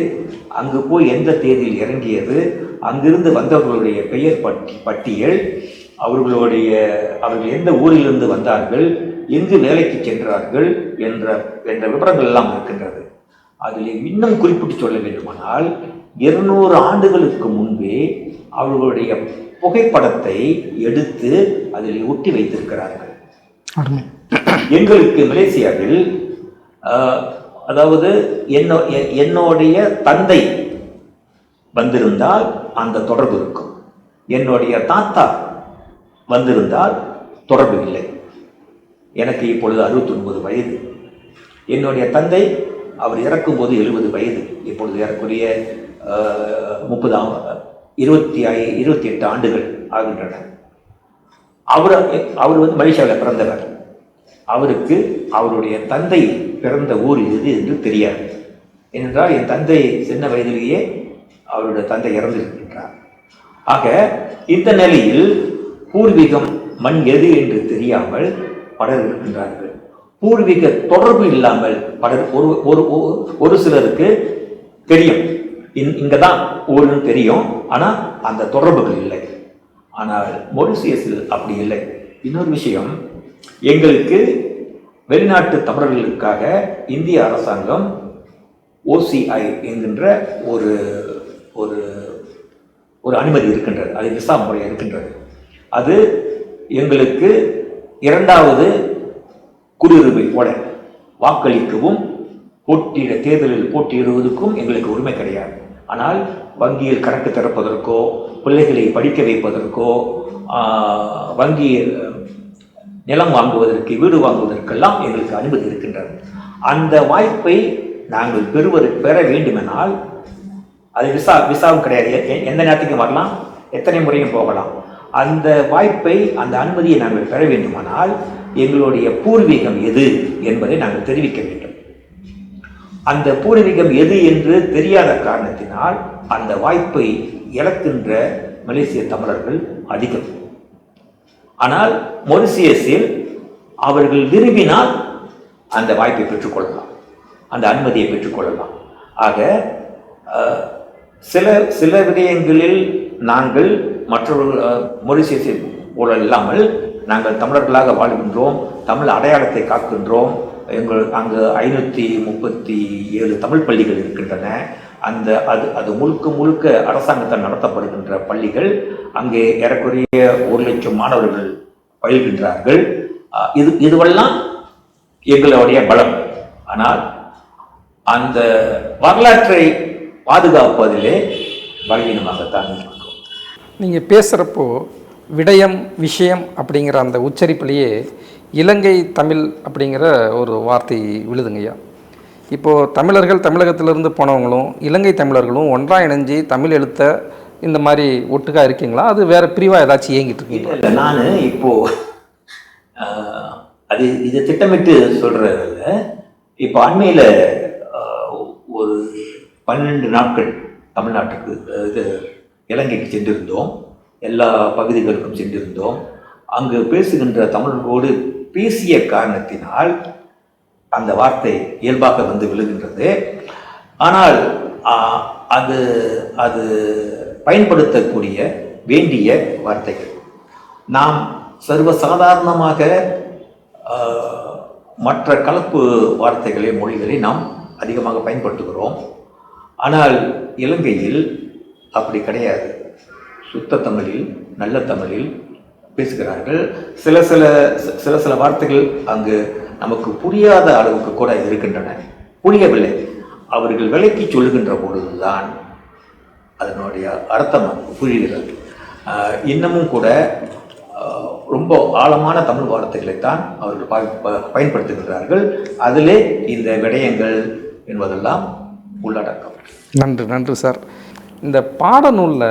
Speaker 2: அங்கு போய் எந்த தேதியில் இறங்கியது, அங்கிருந்து வந்தவர்களுடைய பெயர் பட்டியல், அவர்கள் எந்த ஊரிலிருந்து வந்தார்கள், எங்கு வேலைக்கு சென்றார்கள் என்ற விவரங்கள் எல்லாம் இருக்கின்றது. அதில் இன்னும் குறிப்பிட்டு சொல்ல வேண்டுமானால் 200 ஆண்டுகளுக்கு முன்பே அவர்களுடைய புகைப்படத்தை எடுத்து அதில் ஒட்டி வைத்திருக்கிறார்கள். எங்களுக்கு மலேசியாவில் அதாவது என்னுடைய தந்தை வந்திருந்தால் அந்த தொடர்பு இருக்கும், என்னுடைய தாத்தா வந்திருந்தால் தொடர்பு இல்லை. எனக்கு இப்பொழுது 69 வயது, என்னுடைய தந்தை அவர் இறக்கும்போது 70 வயது, இப்பொழுது ஏறக்குரிய 28 ஆண்டுகள் ஆகின்றன. அவர் மலேசியாவில் பிறந்தவர். அவருக்கு அவருடைய தந்தை பிறந்த ஊர் எது என்று தெரியாது. ஏனென்றால் என் தந்தை சின்ன வயதிலேயே அவருடைய தந்தை இறந்திருக்கின்றார். ஆக இந்த நிலையில் பூர்வீகம் மண் எது என்று தெரியாமல் பலர் இருக்கின்றார்கள். பூர்வீக தொடர்பு இல்லாமல் பலர் ஒரு சிலருக்கு தெரியும், இங்கதான் ஊருன்னு தெரியும், ஆனால் அந்த தொடர்புகள் இல்லை. ஆனால் மொரிஷியஸில் அப்படி இல்லை. இன்னொரு விஷயம், எங்களுக்கு வெளிநாட்டு தமிழர்களுக்காக இந்திய அரசாங்கம் OCI என்கின்ற ஒரு அனுமதி இருக்கின்றது, அது விசா முறை இருக்கின்றது. அது எங்களுக்கு 2வது குடியுரிமை போல வாக்களிக்கவும் தேர்தலில் போட்டியிடுவதற்கும் எங்களுக்கு உரிமை கிடையாது. ஆனால் வங்கியில் கணக்கு திறப்பதற்கோ, பிள்ளைகளை படிக்க வைப்பதற்கோ, வங்கியில் நிலம் வாங்குவதற்கு, வீடு வாங்குவதற்கெல்லாம் எங்களுக்கு அனுமதி இருக்கின்றது. அந்த வாய்ப்பை நாங்கள் பெற வேண்டுமென்றால் அது விசாவும் கிடையாது, எந்த நேரத்துக்கும் வரலாம், எத்தனை முறையும் போகலாம். அந்த வாய்ப்பை, அந்த அனுமதியை நாங்கள் பெற வேண்டுமானால் எங்களுடைய பூர்வீகம் எது என்பதை நாங்கள் தெரிவிக்க வேண்டும். அந்த பூர்வீகம் எது என்று தெரியாத காரணத்தினால் அந்த வாய்ப்பை இழக்கின்ற மலேசிய தமிழர்கள் அதிகம். ஆனால் மொரிஷியஸில் அவர்கள் விரும்பினால் அந்த வாய்ப்பை பெற்றுக்கொள்ளலாம், அந்த அனுமதியை பெற்றுக்கொள்ளலாம். ஆக சில விடயங்களில் நாங்கள் மற்றவர்கள் மொரிசியஸை போல இல்லாமல் நாங்கள் தமிழர்களாக வாழ்கின்றோம், தமிழ் அடையாளத்தை காக்கின்றோம். அங்கு 537 தமிழ் பள்ளிகள் இருக்கின்றன. அது முழுக்க முழுக்க அரசாங்கத்தால் நடத்தப்படுகின்ற பள்ளிகள். அங்கே ஏறக்குறைய 1 லட்சம் மாணவர்கள் பயில்கின்றார்கள். இதுவெல்லாம் எங்களுடைய பலம். ஆனால் அந்த வரலாற்றை பாதுகாப்பதிலே பலவீனமாகத்தான் இருக்கிறோம்.
Speaker 1: நீங்கள் பேசுகிறப்போ விடயம் விஷயம் அப்படிங்கிற அந்த உச்சரிப்பிலேயே இலங்கை தமிழ் அப்படிங்கிற ஒரு வார்த்தை விழுதுங்கய்யா. இப்போது தமிழர்கள் தமிழகத்திலிருந்து போனவங்களும் இலங்கை தமிழர்களும் ஒன்றாக இணைஞ்சு தமிழ் எழுத்த இந்த மாதிரி ஒட்டுக்காக இருக்கீங்களா? அது வேறு பிரிவாக ஏதாச்சும் இயங்கிட்டு இருக்கீங்களா?
Speaker 2: இல்லை, நான் இப்போது இது திட்டமிட்டு சொல்கிறதில்ல. இப்போ அண்மையில் ஒரு 12 நாட்கள் தமிழ்நாட்டுக்கு இலங்கைக்கு சென்றிருந்தோம். எல்லா பகுதிகளுக்கும் சென்றிருந்தோம். அங்கு பேசுகின்ற தமிழர்களோடு பேசிய காரணத்தினால் அந்த வார்த்தை இயல்பாக வந்து விழுகின்றது. ஆனால் அது அது பயன்படுத்தக்கூடிய வேண்டிய வார்த்தைகள். நாம் சர்வசாதாரணமாக மற்ற கலப்பு வார்த்தைகளை மொழிகளை நாம் அதிகமாக பயன்படுத்துகிறோம். ஆனால் இலங்கையில் அப்படி கிடையாது. சுத்த தமிழில், நல்ல தமிழில் பேசுகிறார்கள். சில சில சில சில வார்த்தைகள் அங்கு நமக்கு புரியாத அளவுக்கு கூட இருக்கின்றன. புரியவில்லை. அவர்கள் விளக்கி சொல்லுகின்ற பொழுதுதான் அதனுடைய அர்த்தம் புரிகிறது. இன்னமும் கூட ரொம்ப ஆழமான தமிழ் வார்த்தைகளைத்தான் அவர்கள் பயன்படுத்துகிறார்கள். அதிலே இந்த விடயங்கள் என்பதெல்லாம் உள்ளடக்கம்.
Speaker 1: நன்று சார். இந்த பாடநூலில்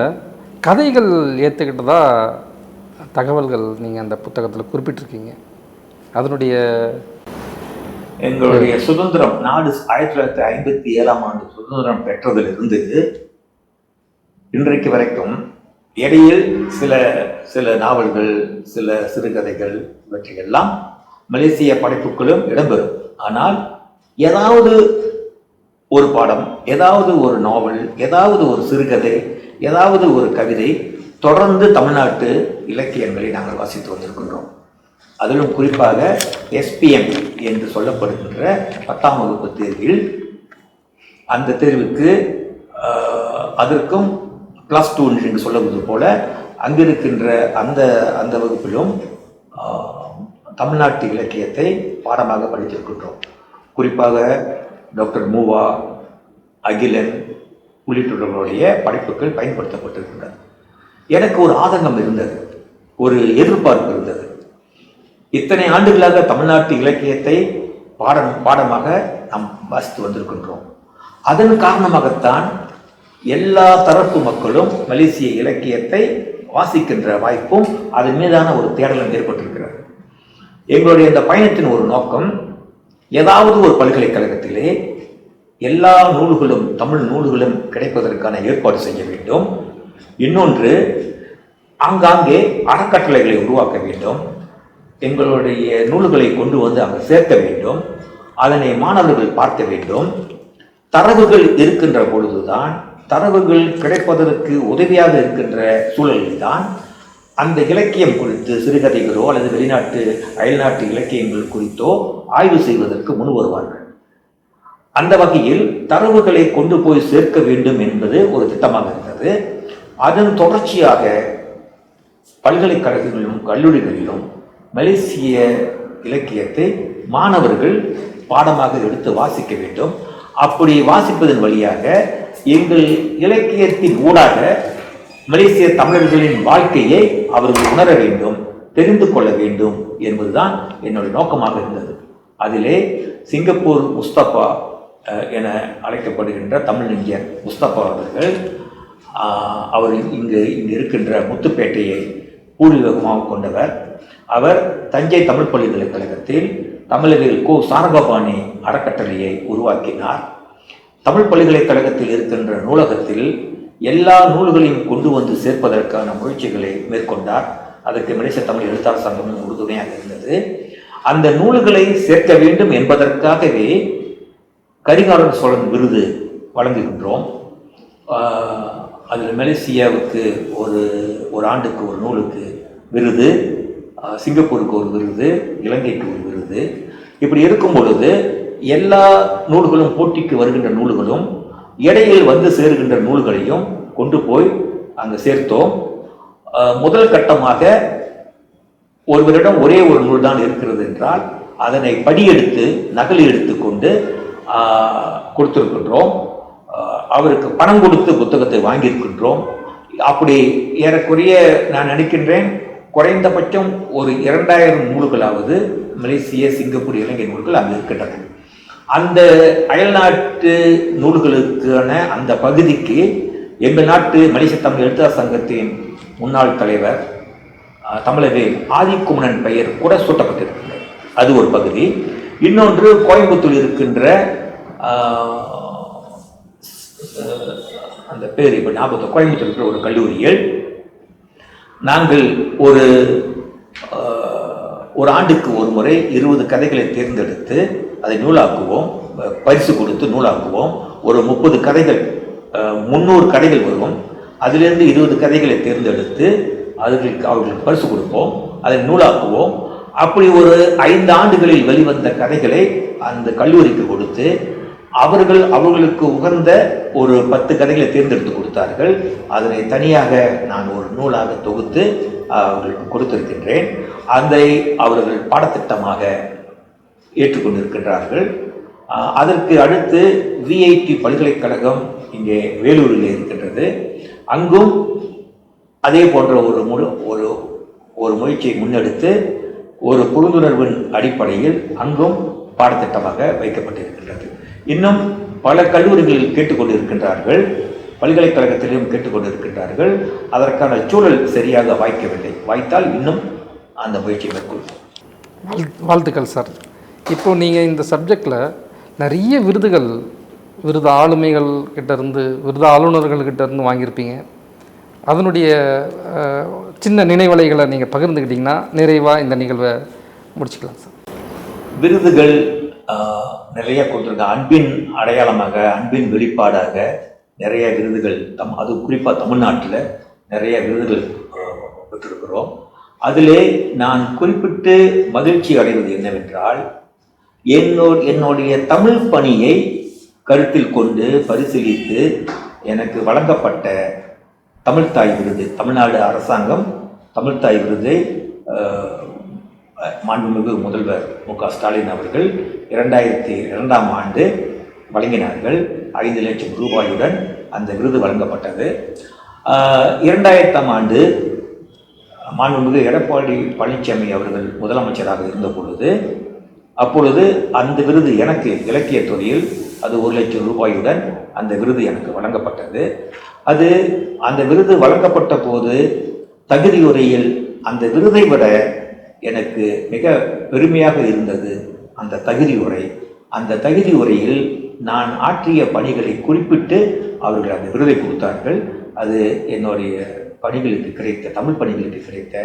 Speaker 1: கதைகள் ஏற்றுக்கிட்டதா தகவல்கள் நீங்கள் அந்த புத்தகத்தில் குறிப்பிட்டிருக்கீங்க. அதனுடைய
Speaker 2: எங்களுடைய சுதந்திரம், நாடு 1957ஆம் ஆண்டு சுதந்திரம் பெற்றதிலிருந்து இன்றைக்கு வரைக்கும் இடையில் சில சில நாவல்கள், சில சிறுகதைகள் இவற்றையெல்லாம் மலேசிய படைப்புகளும் இடம்பெறும். ஆனால் ஏதாவது ஒரு பாடம், ஏதாவது ஒரு நாவல், ஏதாவது ஒரு சிறுகதை, ஏதாவது ஒரு கவிதை தொடர்ந்து தமிழ்நாட்டு இலக்கியங்களை நாங்கள் வாசித்து வந்திருக்கின்றோம். அதிலும் குறிப்பாக SPM என்று சொல்லப்படுகின்ற 10ஆம் வகுப்பு தேர்வில், அந்த தேர்வுக்கு அதற்கும் +2 என்று சொல்லுவது போல அங்கிருக்கின்ற அந்த வகுப்பிலும் தமிழ்நாட்டு இலக்கியத்தை பாடமாக படித்திருக்கின்றோம். குறிப்பாக டாக்டர் மூவா, அகிலன் உள்ளிட்டவர்களுடைய படைப்புகள் பயன்படுத்தப்பட்டிருக்கின்றன. எனக்கு ஒரு ஆதங்கம் இருந்தது, ஒரு எதிர்பார்ப்பு இருந்தது. இத்தனை ஆண்டுகளாக தமிழ்நாட்டு இலக்கியத்தை பாடமாக நாம் வாசித்து வந்திருக்கின்றோம். அதன் காரணமாகத்தான் எல்லா தரப்பு மக்களும் மலேசிய இலக்கியத்தை வாசிக்கின்ற வாய்ப்பும் அதன் மீதான ஒரு தேடலும் ஏற்பட்டிருக்கிறது. எங்களுடைய இந்த பயணத்தின் ஒரு நோக்கம், ஏதாவது ஒரு பல்கலைக்கழகத்திலே எல்லா நூல்களும், தமிழ் நூல்களும் கிடைப்பதற்கான ஏற்பாடு செய்ய வேண்டும். இன்னொன்று, ஆங்காங்கே அறக்கட்டளைகளை உருவாக்க வேண்டும். எங்களுடைய நூல்களை கொண்டு வந்து அங்கு சேர்க்க வேண்டும். அதனை மாணவர்கள் பார்க்க வேண்டும். தரவுகள் இருக்கின்ற பொழுதுதான், தரவுகள் கிடைப்பதற்கு உதவியாக இருக்கின்ற சூழலில் தான் அந்த இலக்கியம் குறித்து சிறுகதைகளோ அல்லது வெளிநாட்டு அயல்நாட்டு இலக்கியங்கள் குறித்தோ ஆய்வு செய்வதற்கு முன் வருவார்கள். அந்த வகையில் தரவுகளை கொண்டு போய் சேர்க்க வேண்டும் என்பது ஒரு திட்டமாக இருந்தது. அதன் தொடர்ச்சியாக பல்கலைக்கழகங்களிலும் கல்லூரிகளிலும் மலேசிய இலக்கியத்தை மாணவர்கள் பாடமாக எடுத்து வாசிக்க வேண்டும். அப்படி வாசிப்பதன் வழியாக எங்கள் இலக்கியத்தின் ஊடாக மலேசிய தமிழர்களின் வாழ்க்கையை அவர்கள் உணர வேண்டும், தெரிந்து கொள்ள வேண்டும் என்பதுதான் என்னுடைய நோக்கமாக இருந்தது. அதிலே சிங்கப்பூர் முஸ்தபா என அழைக்கப்படுகின்ற தமிழ் அறிஞர் முஸ்தபா அவர்கள், அவர் இங்கு இருக்கின்ற முத்துப்பேட்டையை பூர்வீகமாக கொண்டவர். அவர் தஞ்சை தமிழ் பல்கலைக்கழகத்தில் தமிழர்கள் கோ சாரங்கபாணி அறக்கட்டளையை உருவாக்கினார். தமிழ் பல்கலைக்கழகத்தில் இருக்கின்ற நூலகத்தில் எல்லா நூல்களையும் கொண்டு வந்து சேர்ப்பதற்கான முயற்சிகளை மேற்கொண்டார். அதற்கு மலேசிய தமிழ் எழுத்தாளர் சங்கமும் உறுதுணையாக இருந்தது. அந்த நூல்களை சேர்க்க வேண்டும் என்பதற்காகவே கரிகாலன் சோழன் விருது வழங்குகின்றோம். அதில் மலேசியாவுக்கு ஒரு ஆண்டுக்கு ஒரு நூலுக்கு விருது, சிங்கப்பூருக்கு ஒரு விருது, இலங்கைக்கு ஒரு விருது. இப்படி இருக்கும் பொழுது எல்லா நூல்களும், போட்டிக்கு வருகின்ற நூல்களும் இடையில் வந்து சேருகின்ற நூல்களையும் கொண்டு போய் அங்கே சேர்த்தோம். முதல் கட்டமாக ஒருவரிடம் ஒரே ஒரு நூல் தான் இருக்கிறது என்றால் அதனை படியெடுத்து நகல் எடுத்துக்கொண்டு கொடுத்திருக்கின்றோம். அவருக்கு பணம் கொடுத்து புத்தகத்தை வாங்கியிருக்கின்றோம். அப்படி ஏறக்குறைய நான் நினைக்கின்றேன் குறைந்தபட்சம் ஒரு 2000 நூல்களாவது மலேசிய, சிங்கப்பூர், இலங்கை நூல்கள் அங்கு இருக்கின்றன. அந்த அயல்நாட்டு நூல்களுக்கான அந்த பகுதிக்கு எங்கள் நாட்டு மலேசிய தமிழ் எழுத்தாளர் சங்கத்தின் முன்னாள் தலைவர் தமிழவேல் ஆதிக்குமணன் பெயர் கூட சூட்டப்பட்டிருக்கின்றது. அது ஒரு பகுதி. இன்னொன்று கோயம்புத்தூர் இருக்கின்ற அந்த பேர் இப்போ ஞாபகத்தில், கோயம்புத்தூர் இருக்கிற ஒரு கல்லூரியில் நாங்கள் ஒரு ஆண்டுக்கு ஒரு முறை 20 கதைகளை தேர்ந்தெடுத்து அதை நூலாக்குவோம். பரிசு கொடுத்து நூலாக்குவோம். ஒரு 30 கதைகள், 300 கதைகள் வரும். அதிலிருந்து 20 கதைகளை தேர்ந்தெடுத்து அவர்களுக்கு பரிசு கொடுப்போம். அதை நூலாக்குவோம். அப்படி ஒரு 5 ஆண்டுகளில் வெளிவந்த கதைகளை அந்த கல்லூரிக்கு கொடுத்து அவர்களுக்கு உகந்த ஒரு 10 கதைகளை தேர்ந்தெடுத்து கொடுத்தார்கள். அதனை தனியாக நான் ஒரு நூலாக தொகுத்து அவர்களுக்கு கொடுத்திருக்கின்றேன். அதை அவர்கள் பாடத்திட்டமாக ஏற்றுக்கொண்டிருக்கின்றார்கள். அதற்கு அடுத்து விஐடி பல்கலைக்கழகம் இங்கே வேலூரில் இருக்கின்றது. அங்கும் அதே போன்ற ஒரு முயற்சியை முன்னெடுத்து ஒரு புரிந்துணர்வின் அடிப்படையில் அங்கும் பாடத்திட்டமாக வைக்கப்பட்டிருக்கின்றது. இன்னும் பல கல்லூரிகளில் கேட்டுக்கொண்டிருக்கின்றார்கள், பல்கலைக்கழகத்திலும் கேட்டுக்கொண்டிருக்கின்றார்கள். அதற்கான சூழல் சரியாக வாய்க்கவில்லை. வாய்த்தால் இன்னும் அந்த முயற்சியை மேற்கொள்வோம்.
Speaker 1: வாழ்த்துக்கள் சார். இப்போது நீங்கள் இந்த சப்ஜெக்டில் நிறைய விருது ஆளுமைகள் கிட்டேருந்து, விருது ஆளுநர்கள்கிட்ட இருந்து வாங்கியிருப்பீங்க. அதனுடைய சின்ன நினைவலைகளை நீங்கள் பகிர்ந்துக்கிட்டிங்கன்னா நிறைவாக இந்த நிகழ்வை முடிச்சுக்கலாம் சார்.
Speaker 2: விருதுகள் நிறைய கொடுத்துருக்க, அன்பின் அடையாளமாக, அன்பின் வெளிப்பாடாக நிறைய விருதுகள் அது குறிப்பாக தமிழ்நாட்டில் நிறைய விருதுகள் பெற்றிருக்கிறோம். அதிலே நான் குறிப்பிட்டு மகிழ்ச்சி அடைவது என்னவென்றால், என்னுடைய தமிழ் பணியை கருத்தில் கொண்டு பரிசீலித்து எனக்கு வழங்கப்பட்ட தமிழ்த்தாய் விருது, தமிழ்நாடு அரசாங்கம் தமிழ்த்தாய் விருதை மாண்புமிகு முதல்வர் மு.க. ஸ்டாலின் அவர்கள் 2002ஆம் ஆண்டு வழங்கினார்கள். 5 லட்சம் ரூபாயுடன் அந்த விருது வழங்கப்பட்டது. 2000ஆம் ஆண்டு மாண்புமிகு எடப்பாடி பழனிசாமி அவர்கள் முதலமைச்சராக இருந்த பொழுது, அப்பொழுது அந்த விருது எனக்கு இலக்கியத்துறையில் அது 1 லட்சம் ரூபாயுடன் அந்த விருது எனக்கு வழங்கப்பட்டது. அந்த விருது வழங்கப்பட்ட போது தகுதியுரையில் அந்த விருதை விட எனக்கு மிக பெருமையாக இருந்தது அந்த தகுதி உரை. அந்த தகுதி உரையில் நான் ஆற்றிய பணிகளை குறிப்பிட்டு அவர்கள் அந்த விருதை கொடுத்தார்கள். அது என்னுடைய பணிகளுக்கு கிடைத்த, தமிழ் பணிகளுக்கு கிடைத்த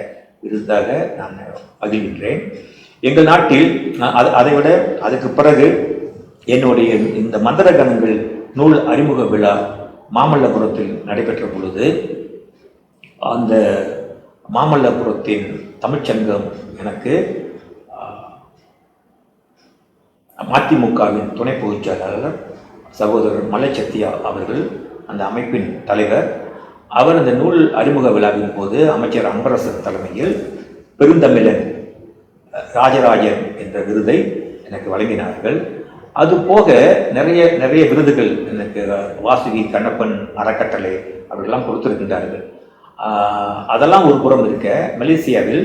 Speaker 2: விருதாக நான் மகிழ்கின்றேன். எங்கள் நாட்டில் அதைவிட அதுக்கு பிறகு என்னுடைய இந்த மந்திரகணங்கள் நூல் அறிமுக விழா மாமல்லபுரத்தில் நடைபெற்ற பொழுது, அந்த மாமல்லபுரத்தின் தமிழ்ச்சங்கம் எனக்கு மதிமுகவின் துணை பொதுச் செயலாளர் சகோதரர் மலை சத்யா அவர்கள், அந்த அமைப்பின் தலைவர், அவர் அந்த நூல் அறிமுக விழாவின் போது அமைச்சர் அன்பரசன் தலைமையில் பெருந்தமிழன் ராஜராஜன் என்ற விருதை எனக்கு வழங்கினார்கள். அதுபோக நிறைய விருதுகள் எனக்கு வாசுகி கண்ணப்பன் அறக்கட்டளை அவர்களெல்லாம் கொடுத்திருக்கின்றார்கள். அதெல்லாம் ஒரு புறம் இருக்க, மலேசியாவில்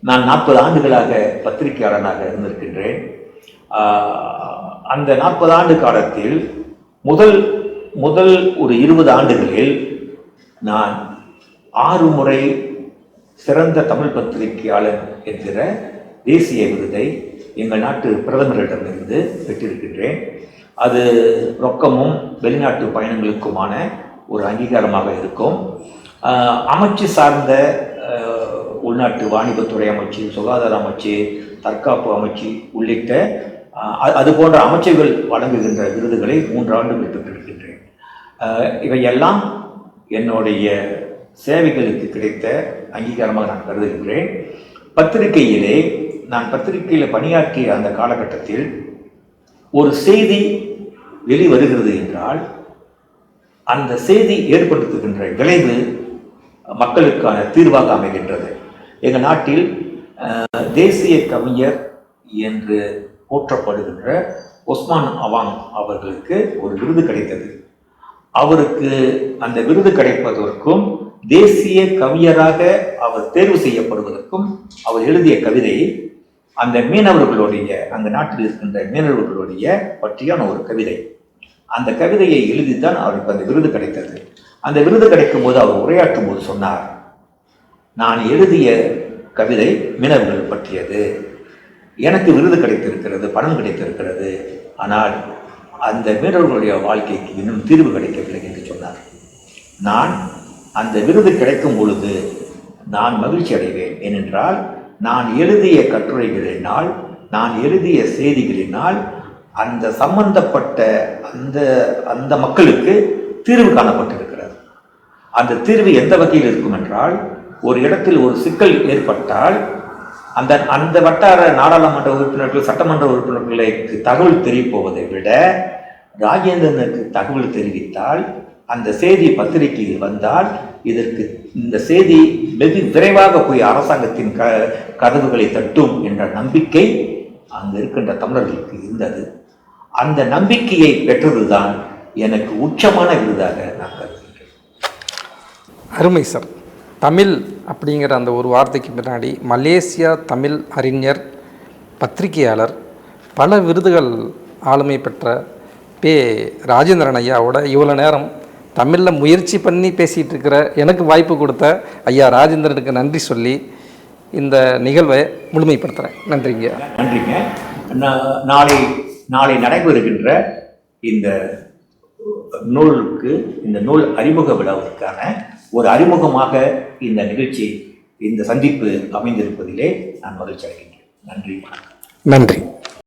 Speaker 2: நான் 40 ஆண்டுகளாக பத்திரிகையாளனாக இருந்திருக்கின்றேன். அந்த 40 ஆண்டு காலத்தில் முதல் ஒரு 20 ஆண்டுகளில் நான் 6 முறை சிறந்த தமிழ் பத்திரிகையாளர் என்கிற தேசிய விருதை எங்கள் நாட்டு பிரதமரிடமிருந்து பெற்றிருக்கின்றேன். அது ரொக்கமும் வெளிநாட்டு பயணங்களுக்குமான ஒரு அங்கீகாரமாக இருக்கும். அமைச்சு சார்ந்த உள்நாட்டு வாணிபத்துறை அமைச்சு, சுகாதார அமைச்சு, தற்காப்பு அமைச்சு உள்ளிட்ட அது போன்ற அமைச்சர்கள் வழங்குகின்ற விருதுகளை 3 ஆண்டுகள் பெற்றிருக்கின்றேன். இவையெல்லாம் என்னுடைய சேவைகளுக்கு கிடைத்த அங்கீகாரமாக நான் கருதுகின்றேன். பத்திரிகையிலே நான் பத்திரிகையில் பணியாற்றிய அந்த காலகட்டத்தில் ஒரு செய்தி வெளிவருகிறது என்றால் அந்த செய்தி ஏற்படுத்துகின்ற விளைவு மக்களுக்கான தீர்வாக அமைகின்றது. எங்கள் நாட்டில் தேசிய கவிஞர் என்று போற்றப்படுகின்ற ஒஸ்மான் அவாங் அவர்களுக்கு ஒரு விருது கிடைத்தது. அவருக்கு அந்த விருது கிடைப்பதற்கும் தேசிய கவிஞராக அவர் தேர்வு செய்யப்படுவதற்கும் அவர் எழுதிய கவிதை அந்த மீனவர்களுடைய, அந்த நாட்டில் இருக்கின்ற மீனவர்களுடைய பற்றியான ஒரு கவிதை. அந்த கவிதையை எழுதித்தான் அவருக்கு அந்த விருது கிடைத்தது. அந்த விருது கிடைக்கும் போது அவர் உரையாற்றும் போது சொன்னார், நான் எழுதிய கவிதை மீனவர்கள் பற்றியது, எனக்கு விருது கிடைத்திருக்கிறது, பணம் கிடைத்திருக்கிறது, ஆனால் அந்த மீனவர்களுடைய வாழ்க்கைக்கு இன்னும் தீர்வு கிடைக்கவில்லை என்று சொன்னார். நான் அந்த விருது கிடைக்கும் பொழுது நான் மகிழ்ச்சி அடைவேன். ஏனென்றால் நான் எழுதிய கட்டுரைகளினால், நான் எழுதிய செய்திகளினால் அந்த சம்பந்தப்பட்ட அந்த மக்களுக்கு தீர்வு காணப்பட்டிருக்கிறது. அந்த தீர்வு எந்த வகையில் இருக்கும் என்றால், ஒரு இடத்தில் ஒரு சிக்கல் ஏற்பட்டால் அந்த வட்டார நாடாளுமன்ற உறுப்பினர்கள், சட்டமன்ற உறுப்பினர்களுக்கு தகவல் தெரிவிப்பதை விட ராஜேந்திரனுக்கு தகவல் தெரிவித்தால் அந்த செய்தி பத்திரிகையில் வந்தால் இந்த செய்தி வெகு விரைவாக போய் அரசாங்கத்தின் கதவுகளை தட்டும் என்ற நம்பிக்கை அங்கு இருக்கின்ற தமிழர்களுக்கு இருந்தது. அந்த நம்பிக்கையை பெற்றதுதான் எனக்கு உச்சமான விருதாக நான் கருதுகிறேன்.
Speaker 1: அருமை சார். தமிழ் அப்படிங்கிற அந்த ஒரு வார்த்தைக்கு பின்னாடி மலேசியா தமிழ் அறிஞர், பத்திரிகையாளர், பல விருதுகள் ஆளுமை பெற்ற பே. ராஜேந்திரன் ஐயாவோட இவ்வளோ நேரம் தமிழில் முயற்சி பண்ணி பேசிகிட்டு இருக்கிற எனக்கு வாய்ப்பு கொடுத்த ஐயா ராஜேந்திரனுக்கு நன்றி சொல்லி இந்த நிகழ்வை முழுமைப்படுத்துகிறேன். நன்றிங்க.
Speaker 2: நன்றிங்க. நாளை நடைபெறுகின்ற இந்த நூலுக்கு, இந்த நூல் அறிமுக விழாவிற்கான ஒரு அறிமுகமாக இந்த நிகழ்ச்சி, இந்த சந்திப்பு அமைந்திருப்பதிலே நான் மகிழ்ச்சி அடைகின்றேன். நன்றி.
Speaker 1: நன்றி.